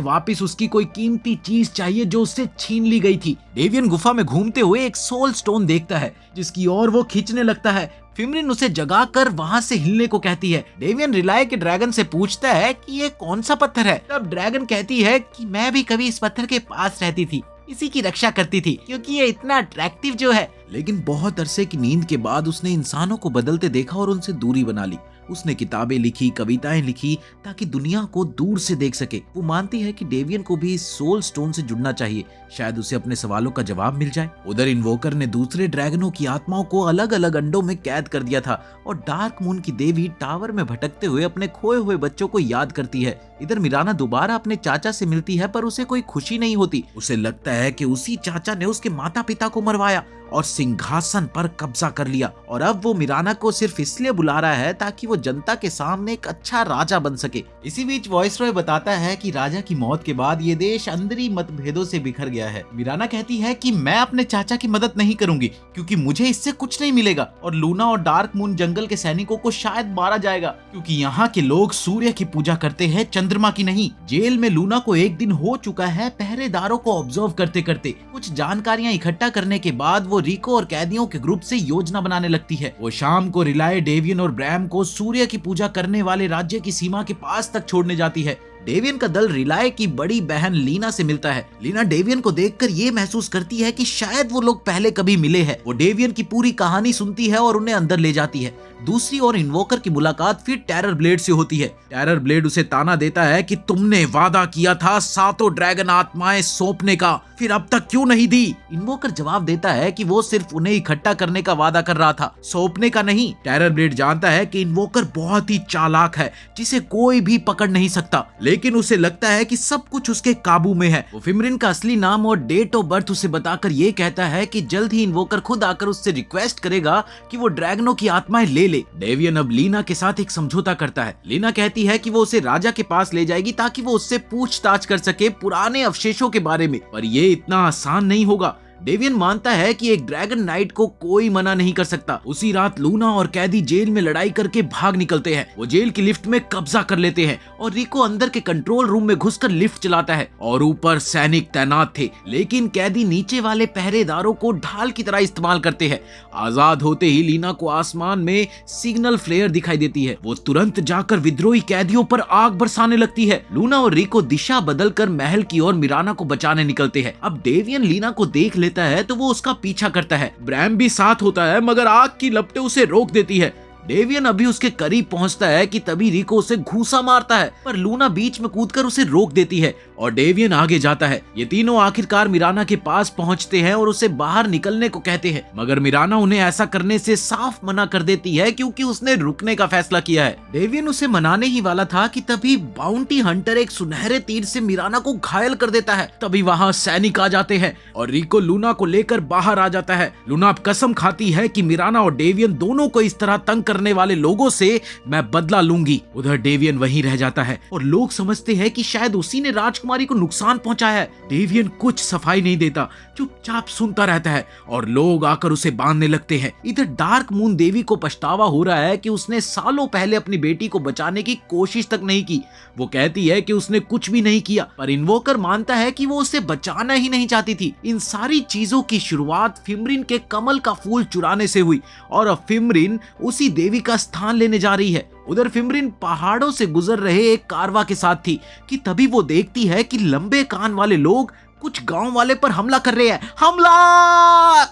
वापिस उसकी कोई कीमती चीज चाहिए जो उससे छीन ली गई थी। डेवियन गुफा में घूमते हुए एक सोल स्टोन देखता है जिसकी ओर वो खींचने लगता है। फिमरिन उसे जगाकर वहां से हिलने को कहती है। डेवियन रिलाय के ड्रैगन से पूछता है कि ये कौन सा पत्थर है। तब ड्रैगन कहती है कि मैं भी कभी इस पत्थर के पास रहती थी, इसी की रक्षा करती थी क्योंकि ये इतना अट्रैक्टिव जो है। लेकिन बहुत अरसे की नींद के बाद उसने इंसानों को बदलते देखा और उनसे दूरी बना ली। उसने किताबें लिखी, कविताएं लिखी ताकि दुनिया को दूर से देख सके। वो मानती है कि डेवियन को भी इस सोल स्टोन से जुड़ना चाहिए, शायद उसे अपने सवालों का जवाब मिल जाए। उधर इन्वोकर ने दूसरे ड्रैगनों की आत्माओं को अलग अलग अंडों में कैद कर दिया था और डार्क मून की देवी टावर में भटकते हुए अपने खोए हुए बच्चों को याद करती है। इधर मिराना दोबारा अपने चाचा से मिलती है पर उसे कोई खुशी नहीं होती। उसे लगता है कि उसी चाचा ने उसके माता पिता को मरवाया और सिंहासन पर कब्जा कर लिया और अब वो मिराना को सिर्फ इसलिए बुला रहा है ताकि वो जनता के सामने एक अच्छा राजा बन सके। इसी बीच वॉइसरॉय बताता है कि राजा की मौत के बाद ये देश अंदरी मतभेदों से बिखर गया है। मिराना कहती है कि मैं अपने चाचा की मदद नहीं करूंगी क्योंकि मुझे इससे कुछ नहीं मिलेगा और लूना और डार्क मून जंगल के सैनिकों को शायद मारा जाएगा क्योंकि यहाँ के लोग सूर्य की पूजा करते हैं, चंद्रमा की नहीं। जेल में लूना को एक दिन हो चुका है पहरेदारों को ऑब्जर्व करते करते। कुछ जानकारियां इकट्ठा करने के बाद वो रिको और कैदियों के ग्रुप से योजना बनाने लगती है। वो शाम को रिलाय, डेवियन और ब्रैम को सूर्य की पूजा करने वाले राज्य की सीमा के पास तक छोड़ने जाती है। डेवियन का दल रिलाय की बड़ी बहन लीना से मिलता है। लीना डेवियन को देखकर ये महसूस करती है कि शायद वो लोग पहले कभी मिले हैं। वो डेवियन की पूरी कहानी सुनती है और उन्हें अंदर ले जाती है। दूसरी ओर इन्वोकर की मुलाकात फिर टेरर ब्लेड से होती है। टेरर ब्लेड उसे ताना देता है कि तुमने वादा किया था 7 ड्रैगन आत्माएं सौंपने का, फिर अब तक क्यों नहीं दी। इन्वोकर जवाब देता है कि वो सिर्फ उन्हें इकट्ठा करने का वादा कर रहा था, सौंपने का नहीं। टेरर ब्लेड जानता है कि इन्वोकर बहुत ही चालाक है जिसे कोई भी पकड़ नहीं सकता, लेकिन उसे लगता है कि सब कुछ उसके काबू में है। वो फिमरिन का असली नाम और डेट ऑफ बर्थ उसे बताकर ये कहता है कि जल्द ही इन्वोकर खुद आकर उससे रिक्वेस्ट करेगा कि वो ड्रैगनों की आत्माएं ले ले। डेवियन अब लीना के साथ एक समझौता करता है। लीना कहती है कि वो उसे राजा के पास ले जाएगी ताकि वो उससे पूछताछ कर सके पुराने अवशेषों के बारे में, पर ये इतना आसान नहीं होगा। डेवियन मानता है कि एक ड्रैगन नाइट को कोई मना नहीं कर सकता। उसी रात लूना और कैदी जेल में लड़ाई करके भाग निकलते हैं। वो जेल की लिफ्ट में कब्जा कर लेते हैं और रिको अंदर के कंट्रोल रूम में घुसकर लिफ्ट चलाता है और ऊपर सैनिक तैनात थे, लेकिन कैदी नीचे वाले पहरेदारों को ढाल की तरह इस्तेमाल करते हैं। आजाद होते ही लीना को आसमान में सिग्नल फ्लेयर दिखाई देती है। वो तुरंत जाकर विद्रोही कैदियों पर आग बरसाने लगती है। लूना और रिको दिशा बदलकर महल की ओर मिराना को बचाने निकलते हैं। अब डेवियन लीना को देख लेता है तो वो उसका पीछा करता है। ब्रैम भी साथ होता है मगर आग की लपटें उसे रोक देती है। डेवियन अभी उसके करीब पहुंचता है कि तभी रिको उसे घूंसा मारता है, पर लूना बीच में कूदकर उसे रोक देती है और डेवियन आगे जाता है। ये तीनों आखिरकार मिराना के पास पहुंचते हैं और उसे बाहर निकलने को कहते हैं, मगर मिराना उन्हें ऐसा करने से साफ मना कर देती है क्योंकि उसने रुकने का फैसला किया है। डेवियन उसे मनाने ही वाला था कि तभी बाउंटी हंटर एक सुनहरे तीर से मिराना को घायल कर देता है। तभी वहां सैनिक आ जाते हैं और रिको लूना को लेकर बाहर आ जाता है। लूना अब कसम खाती है कि मिराना और डेवियन दोनों को इस तरह तंग करने वाले लोगों से मैं बदला लूंगी। उधर डेवियन वहीं रह जाता है और लोग समझते हैं कि शायद उसी ने राजकुमारी को नुकसान पहुंचाया है। डेवियन कुछ सफाई नहीं देता, चुपचाप सुनता रहता है और लोग आकर उसे बांधने लगते हैं। इधर डार्क मून देवी को पछतावा हो रहा है कि उसने सालों पहले अपनी बेटी को बचाने की कोशिश तक नहीं की। वो कहती है कि उसने कुछ भी नहीं किया, पर इन्वोकर मानता है कि वो उसे बचाना ही नहीं चाहती थी। इन सारी चीजों की शुरुआत फिमरिन के कमल का फूल चुराने से हुई और अब फिमरिन उसी देवी का स्थान लेने जा रही है। उधर फिमरिन पहाड़ों से गुजर रहे एक कारवा के साथ थी कि तभी वो देखती है कि लंबे कान वाले लोग कुछ गांव वाले पर हमला कर रहे हैं। हमला!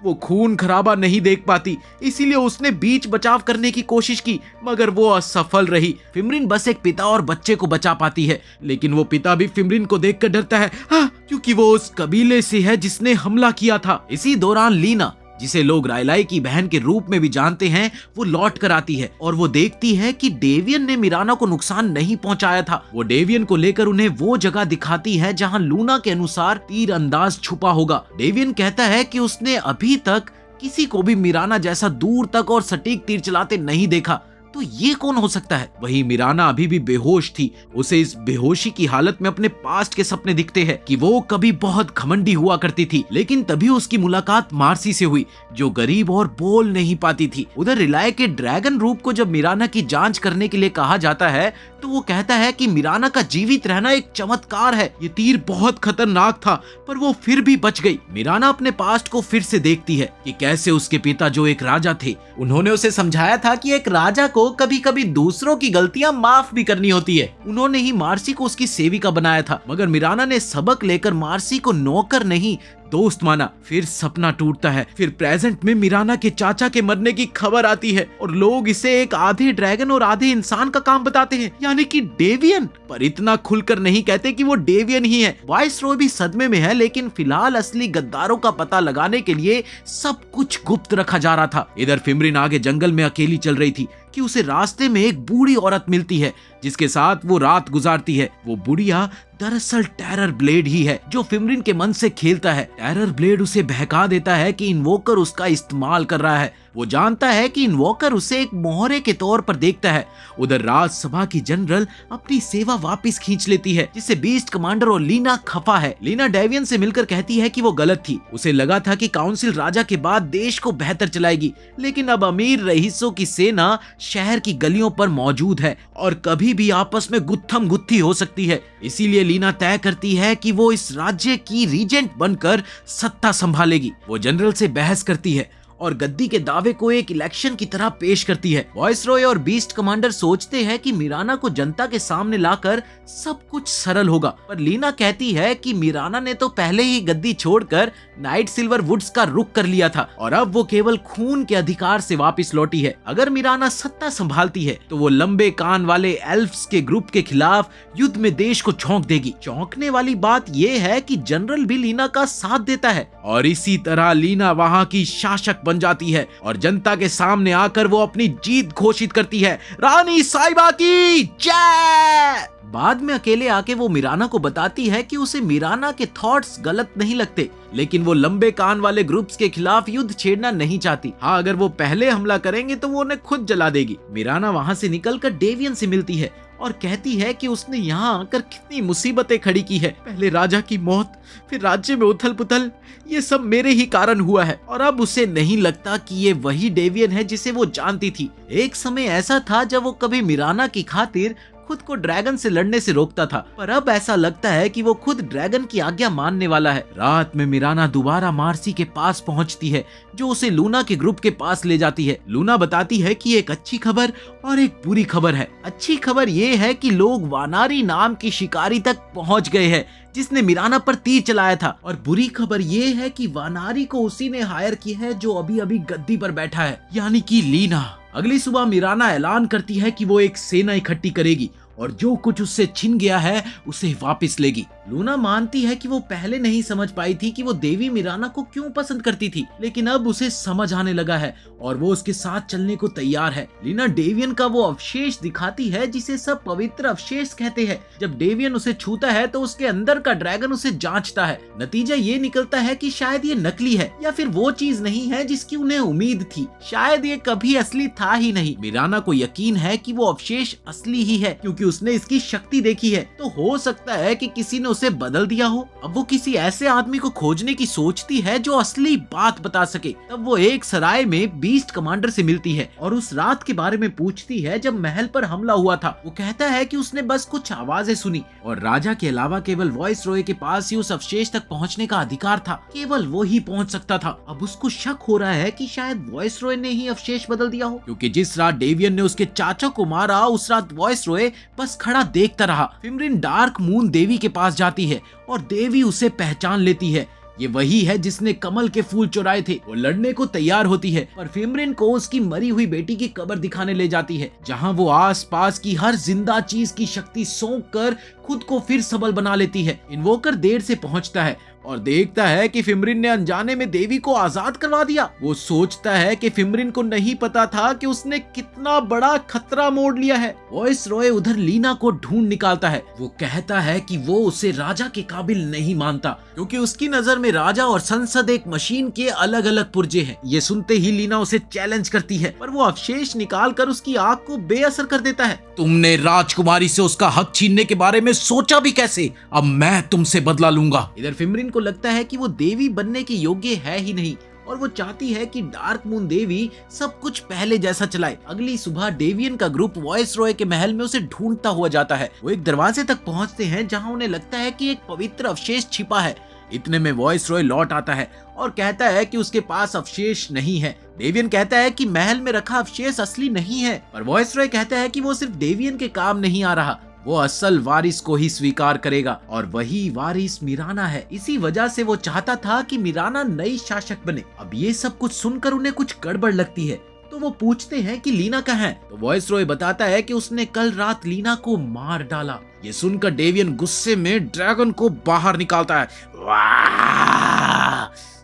वो खून खराबा नहीं देख पाती, इसीलिए उसने बीच बचाव करने की कोशिश की, मगर वो असफल रही। फिमरिन बस एक पिता और बच्चे को बचा पाती है, लेकिन वो पिता भी फिमरिन को देखकर डरता है, क्योंकि वो उस कबीले से है जिसने हमला किया था। इसी दौरान लीना, जिसे लोग रायलाई की बहन के रूप में भी जानते हैं, वो लौट कर आती है और वो देखती है कि डेवियन ने मिराना को नुकसान नहीं पहुंचाया था। वो डेवियन को लेकर उन्हें वो जगह दिखाती है जहां लूना के अनुसार तीर अंदाज छुपा होगा। डेवियन कहता है कि उसने अभी तक किसी को भी मिराना जैसा दूर तक और सटीक तीर चलाते नहीं देखा, तो ये कौन हो सकता है। वहीं मिराना अभी भी बेहोश थी। उसे इस बेहोशी की हालत में अपने पास्ट के सपने दिखते हैं कि वो कभी बहुत घमंडी हुआ करती थी, लेकिन तभी उसकी मुलाकात मार्सी से हुई, जो गरीब और बोल नहीं पाती थी। उधर रिलाय के ड्रैगन रूप को जब मिराना की जांच करने के लिए कहा जाता है तो वो कहता है कि मिराना का जीवित रहना एक चमत्कार है। ये तीर बहुत खतरनाक था, पर वो फिर भी बच गई। मिराना अपने पास्ट को फिर से देखती है कि कैसे उसके पिता, जो एक राजा थे, उन्होंने उसे समझाया था कि एक राजा को कभी कभी दूसरों की गलतियां माफ भी करनी होती है। उन्होंने ही मार्सी को उसकी सेविका बनाया था, मगर मिराना ने सबक लेकर मार्सी को नौकर नहीं दोस्त माना। फिर सपना टूटता है। फिर प्रेजेंट में मिराना के चाचा के मरने की खबर आती है और लोग इसे एक आधे ड्रैगन और आधे इंसान का काम बताते हैं, यानी कि डेवियन। पर इतना खुलकर नहीं कहते कि वो डेवियन ही है। वाइसरॉय भी सदमे में है, लेकिन फिलहाल असली गद्दारों का पता लगाने के लिए सब कुछ गुप्त रखा जा रहा था। इधर फिमरिन आगे जंगल में अकेली चल रही थी कि उसे रास्ते में एक बूढ़ी औरत मिलती है जिसके साथ वो रात गुजारती है। वो बुढ़िया दरअसल टेरर ब्लेड ही है, जो फिमरिन के मन से खेलता है। टेरर ब्लेड उसे बहका देता है कि इन्वोकर उसका इस्तेमाल कर रहा है। वो जानता है कि इन्वोकर उसे एक मोहरे के तौर पर देखता है। उधर राजसभा की जनरल अपनी सेवा वापस खींच लेती है, जिससे बीस्ट कमांडर और लीना खफा है। लीना डेवियन से मिलकर कहती है कि वो गलत थी। उसे लगा था कि काउंसिल राजा के बाद देश को बेहतर चलाएगी, लेकिन अब अमीर रईसों की सेना शहर की गलियों पर मौजूद है और कभी भी आपस में गुत्थम गुत्थी हो सकती है। इसीलिए लीना तय करती है कि वो इस राज्य की रीजेंट बनकर सत्ता संभालेगी। वो जनरल से बहस करती है और गद्दी के दावे को एक इलेक्शन की तरह पेश करती है। वाइसरॉय और बीस्ट कमांडर सोचते हैं कि मिराना को जनता के सामने लाकर सब कुछ सरल होगा, पर लीना कहती है कि मिराना ने तो पहले ही गद्दी छोड़कर नाइट सिल्वर वुड्स का रुख कर लिया था और अब वो केवल खून के अधिकार से वापस लौटी है। अगर मिराना सत्ता संभालती है तो वो लंबे कान वाले एल्फ्स के ग्रुप के खिलाफ युद्ध में देश को झोंक देगी। चौंकने वाली बात ये है कि जनरल भी लीना का साथ देता है और इसी तरह लीना वहाँ की शासक बन जाती है और जनता के सामने आकर वो अपनी जीत घोषित करती है। रानी साहिबा की जय। बाद में अकेले आके वो मिराना को बताती है कि उसे मिराना के थॉट्स गलत नहीं लगते, लेकिन वो लंबे कान वाले ग्रुप्स के खिलाफ युद्ध छेड़ना नहीं चाहती। हाँ, अगर वो पहले हमला करेंगे तो वो उन्हें खुद जला देगी। मिराना वहाँ से निकलकर डेवियन से मिलती है और कहती है कि उसने यहाँ आकर कितनी मुसीबतें खड़ी की है। पहले राजा की मौत, फिर राज्य में उथल पुथल, ये सब मेरे ही कारण हुआ है। और अब उसे नहीं लगता कि ये वही डेवियन है जिसे वो जानती थी। एक समय ऐसा था जब वो कभी मिराना की खातिर खुद को ड्रैगन से लड़ने से रोकता था, पर अब ऐसा लगता है कि वो खुद ड्रैगन की आज्ञा मानने वाला है। रात में मिराना दोबारा मार्सी के पास पहुंचती है, जो उसे लूना के ग्रुप के पास ले जाती है। लूना बताती है कि एक अच्छी खबर और एक बुरी खबर है। अच्छी खबर ये है कि लोग वानारी नाम की शिकारी तक पहुंच गए हैं जिसने मिराना पर तीर चलाया था, और बुरी खबर ये है कि वानारी को उसी ने हायर किया है जो अभी अभी गद्दी पर बैठा है, यानी कि लीना। अगली सुबह मिराना ऐलान करती है कि वो एक सेना इकट्ठी करेगी और जो कुछ उससे छिन गया है उसे वापस लेगी। लूना मानती है कि वो पहले नहीं समझ पाई थी कि वो देवी मिराना को क्यों पसंद करती थी, लेकिन अब उसे समझ आने लगा है और वो उसके साथ चलने को तैयार है। लीना डेवियन का वो अवशेष दिखाती है जिसे सब पवित्र अवशेष कहते हैं। जब डेवियन उसे छूता है तो उसके अंदर का ड्रैगन उसे जांचता है। नतीजा ये निकलता है कि शायद ये नकली है या फिर वो चीज नहीं है जिसकी उन्हें उम्मीद थी। शायद ये कभी असली था ही नहीं। मिराना को यकीन है कि वो अवशेष असली ही है क्योंकि उसने इसकी शक्ति देखी है। तो हो सकता है कि किसी ने उसे बदल दिया हो। अब वो किसी ऐसे आदमी को खोजने की सोचती है जो असली बात बता सके। तब वो एक सराय में बीस्ट कमांडर से मिलती है और उस रात के बारे में पूछती है जब महल पर हमला हुआ था। वो कहता है कि उसने बस कुछ आवाजें सुनी और राजा के अलावा केवल वॉइस रॉय के पास ही उस अवशेष तक पहुंचने का अधिकार था। केवल वो ही पहुंच सकता था। अब उसको शक हो रहा है कि शायद वॉइस रॉय ने ही अवशेष बदल दिया हो, क्योंकि जिस रात डेवियन ने उसके चाचा को मारा उस रात वॉइस रॉय बस खड़ा देखता रहा। फिमरिन डार्क मून देवी के पास जाती है और देवी उसे पहचान लेती है। ये वही है जिसने कमल के फूल चुराए थे। वो लड़ने को तैयार होती है पर फिमरिन को उसकी मरी हुई बेटी की कब्र दिखाने ले जाती है, जहां वो आसपास की हर जिंदा चीज की शक्ति सौंप कर खुद को फिर सबल बना लेती है। इन्वोकर देर से पहुंचता है और देखता है कि फिमरिन ने अनजाने में देवी को आजाद करवा दिया। वो सोचता है कि फिमरिन को नहीं पता था कि उसने कितना बड़ा खतरा मोड़ लिया है। वॉइस रॉय उधर लीना को ढूंढ निकालता है। वो कहता है कि वो उसे राजा के काबिल नहीं मानता क्योंकि उसकी नजर में राजा और संसद एक मशीन के अलग अलग पुर्जे हैं। ये सुनते ही लीना उसे चैलेंज करती है पर वो अवशेष निकाल कर उसकी आंख को बेअसर कर देता है। तुमने राजकुमारी से उसका हक छीनने के बारे में सोचा भी कैसे? अब मैं तुमसे बदला लूंगा। इधर फिमरिन को लगता है कि वो देवी बनने के योग्य है ही नहीं और वो चाहती है कि डार्क मून देवी सब कुछ पहले जैसा चलाए। अगली सुबह डेवियन का ग्रुप वॉइस रॉय के महल में उसे ढूंढता हुआ जाता है। वो एक दरवाजे तक पहुंचते हैं जहां उन्हें लगता है कि एक पवित्र अवशेष छिपा है। इतने में वॉइस रॉय लौट आता है और कहता है कि उसके पास अवशेष नहीं है। डेवियन कहता है कि महल में रखा अवशेष असली नहीं है, पर वॉइस रॉय कहता है कि वो सिर्फ डेवियन के काम नहीं आ रहा, वो असल वारिस को ही स्वीकार करेगा और वही वारिस मिराना है। इसी वजह से वो चाहता था कि मिराना नई शासक बने। अब ये सब कुछ सुनकर उन्हें कुछ गड़बड़ लगती है तो वो पूछते हैं कि लीना कहाँ है। तो वॉइस रॉय बताता है कि उसने कल रात लीना को मार डाला। ये सुनकर डेवियन गुस्से में ड्रैगन को बाहर निकालता है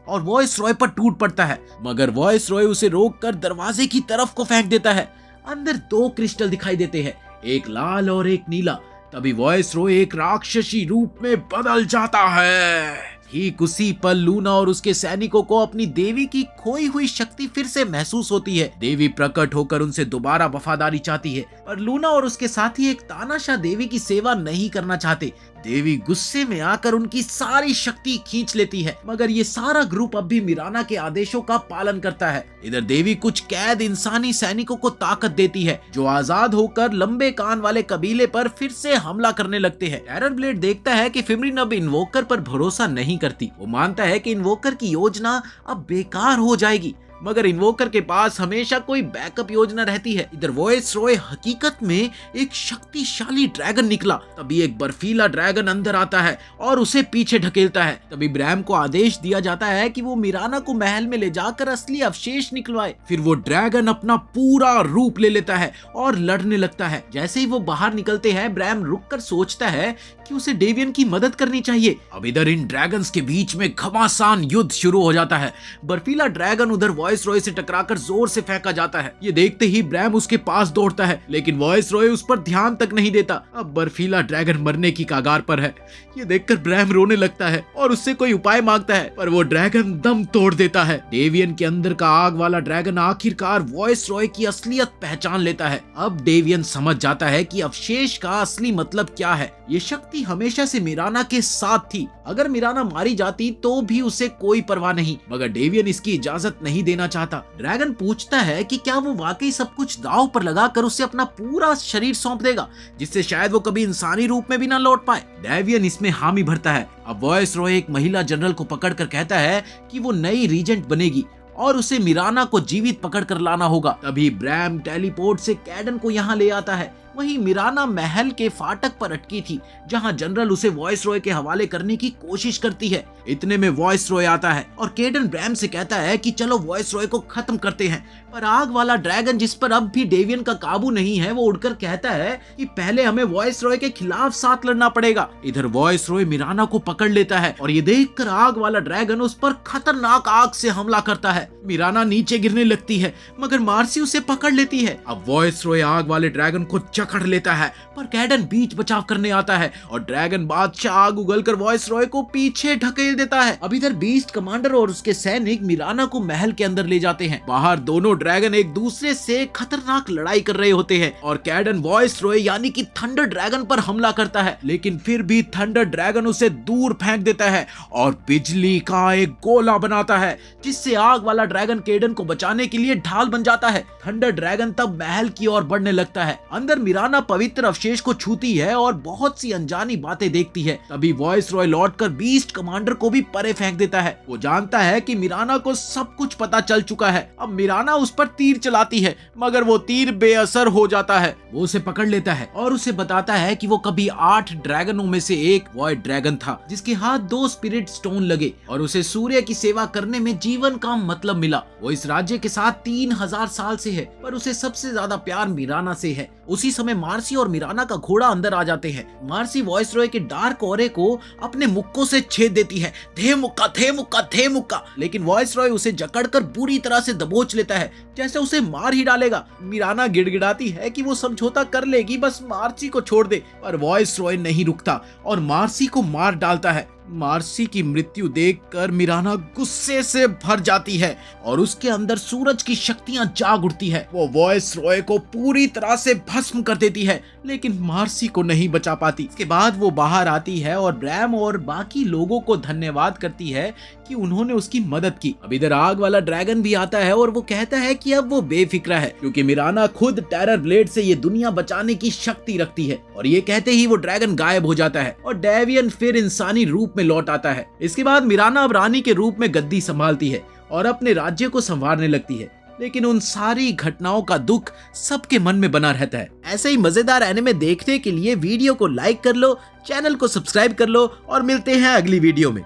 और वॉइस रॉय पर टूट पड़ता है, मगर वॉइस रॉय उसे रोककर दरवाजे की तरफ को फेंक देता है। अंदर दो क्रिस्टल दिखाई देते हैं, एक लाल और एक नीला। तभी वॉइस रॉय एक राक्षसी रूप में बदल जाता है। ठीक उसी पल लूना और उसके सैनिकों को अपनी देवी की खोई हुई शक्ति फिर से महसूस होती है। देवी प्रकट होकर उनसे दोबारा वफादारी चाहती है, पर लूना और उसके साथी एक तानाशाह देवी की सेवा नहीं करना चाहते। देवी गुस्से में आकर उनकी सारी शक्ति खींच लेती है, मगर ये सारा ग्रुप अब भी मिराना के आदेशों का पालन करता है। इधर देवी कुछ कैद इंसानी सैनिकों को ताकत देती है जो आजाद होकर लंबे कान वाले कबीले पर फिर से हमला करने लगते हैं। टेरर ब्लेड देखता है कि फिमरिन अब इन्वोकर पर भरोसा नहीं करती। वो मानता है कि इन्वोकर की योजना अब बेकार हो जाएगी, मगर इन्वोकर के पास हमेशा कोई बैकअप योजना रहती है। इधर वॉइस रॉय हकीकत में एक शक्तिशाली ड्रैगन निकला। तभी एक बर्फीला ड्रैगन अंदर आता है और उसे पीछे ढकेलता है। तभी ब्रैम को आदेश दिया जाता है कि वो मिराना को महल में ले जाकर असली अवशेष निकलवाए। फिर वो ड्रैगन अपना पूरा रूप ले लेता है और लड़ने लगता है। जैसे ही वो बाहर निकलते हैं, ब्रैम रुककर सोचता है कि उसे डेवियन की मदद करनी चाहिए। अब इधर इन ड्रैगन्स के बीच में घमासान युद्ध शुरू हो जाता है। बर्फीला ड्रैगन उधर वॉइस रॉय से टकराकर जोर से फेंका जाता है। ये देखते ही ब्रैम उसके पास दौड़ता है, लेकिन वॉइस रॉय उस पर ध्यान तक नहीं देता। अब बर्फीला ड्रैगन मरने की कगार पर है। ये देखकर ब्रैम रोने लगता है और उससे कोई उपाय मांगता है, पर वो ड्रैगन दम तोड़ देता है। डेवियन के अंदर का आग वाला ड्रैगन आखिरकार वॉइस रॉय की असलियत पहचान लेता है। अब डेवियन समझ जाता है कि अवशेष का असली मतलब क्या है। ये शक्ति हमेशा से मिराना के साथ थी। अगर मिराना मारी जाती तो भी उसे कोई परवाह नहीं, मगर डेवियन इसकी इजाजत नहीं देना चाहता। ड्रैगन पूछता है कि क्या वो वाकई सब कुछ दांव पर लगाकर उसे अपना पूरा शरीर सौंप देगा, जिससे शायद वो कभी इंसानी रूप में भी ना लौट पाए। डेवियन इसमें हामी भरता है। अब वॉइस रॉय एक महिला जनरल को पकड़कर कहता है कि वो नई रीजेंट बनेगी और उसे मिराना को जीवित पकड़ कर लाना होगा। तभी ब्रैम टेलीपोर्ट से कैडन को यहाँ ले आता है। वहीं मिराना महल के फाटक पर अटकी थी, जहां जनरल उसे वॉइस रॉय के हवाले करने की कोशिश करती है। इतने में वॉइस रॉय आता है और केडन ब्रैम से कहता है कि चलो वॉइस रॉय को खत्म करते हैं। पर आग वाला ड्रैगन, जिस पर अब भी डेवियन का काबू नहीं है, वो उड़कर कहता है कि पहले हमें वॉइस रॉय के खिलाफ साथ लड़ना पड़ेगा। इधर वॉइस रॉय मिराना को पकड़ लेता है और ये देखकर आग वाला ड्रैगन उस पर खतरनाक आग से हमला करता है। मिराना नीचे गिरने लगती है, मगर मार्सी उसे पकड़ लेती है। अब वॉइस रॉय आग वाले ड्रैगन को जकड़ लेता है, पर कैडन बीच बचाव करने आता है और ड्रैगन बादशाह आग उगलकर वॉइस रॉय को पीछे ढकेल देता है। अब इधर बीस्ट कमांडर और उसके सैनिक मिराना को महल के अंदर ले जाते हैं। बाहर दोनों ड्रैगन एक दूसरे से खतरनाक लड़ाई कर रहे होते हैं और कैडन वॉइस रॉय यानी कि थंडर ड्रैगन पर हमला करता है, लेकिन फिर भी थंडर ड्रैगन उसे दूर फेंक देता है और बिजली का एक गोला बनाता है, जिससे आग वाला ड्रैगन केडन को बचाने के लिए ढाल बन जाता है। थंडर ड्रैगन तब महल की ओर बढ़ने लगता है। अंदर मिराना पवित्र अवशेष को छूती है और बहुत सी अनजानी बातें देखती है। तभी वॉइस रॉय लौटकर बीस्ट कमांडर को भी परे फेंक देता है। वो जानता है कि मिराना को सब कुछ पता चल चुका है। अब मिराना उस पर तीर चलाती है, मगर वो तीर बेअसर हो जाता है। वो उसे पकड़ लेता है और उसे बताता है कि वो कभी 8 ड्रैगनों में से एक वॉइड ड्रैगन था, जिसके हाथ 2 स्पिरिट स्टोन लगे और उसे सूर्य की सेवा करने में जीवन का मतलब मिला। वो इस राज्य के साथ 3000 साल से है, पर उसे सबसे ज्यादा प्यार मिराना से है। उसी समय मार्सी और मिराना का घोड़ा अंदर आ जाते हैं। मार्सी वॉइस रॉय के डार्क ऑरे को अपने मुक्कों से छेद देती है, थे मुक्का थे मुक्का थे मुक्का, लेकिन वॉइस रॉय उसे जकड़कर बुरी तरह से दबोच लेता है, जैसे उसे मार ही डालेगा। मिराना गिड़गिड़ाती है कि वो समझौता कर लेगी, बस मार्सी को छोड़ दे, पर वॉइस रॉय नहीं रुकता और मार्सी को मार डालता है। मार्सी की मृत्यु देखकर मिराना गुस्से से भर जाती है और उसके अंदर सूरज की शक्तियां जाग उठती है। वो वॉइस रॉय को पूरी तरह से भस्म कर देती है, लेकिन मार्सी को नहीं बचा पाती। इसके बाद वो बाहर आती है और ब्रैम और बाकी लोगों को धन्यवाद करती है कि उन्होंने उसकी मदद की। अब इधर आग वाला ड्रैगन भी आता है और वो कहता है कि अब वो बेफिक्र है, क्योंकि मिराना खुद टेरर ब्लेड से ये दुनिया बचाने की शक्ति रखती है। और ये कहते ही वो ड्रैगन गायब हो जाता है और डेवियन फिर इंसानी रूप में लौट आता है। इसके बाद मिराना अब रानी के रूप में गद्दी संभालती है और अपने राज्य को संवारने लगती है, लेकिन उन सारी घटनाओं का दुख सबके मन में बना रहता है। ऐसे ही मजेदार एनिमे देखने के लिए वीडियो को लाइक कर लो, चैनल को सब्सक्राइब कर लो और मिलते हैं अगली वीडियो में।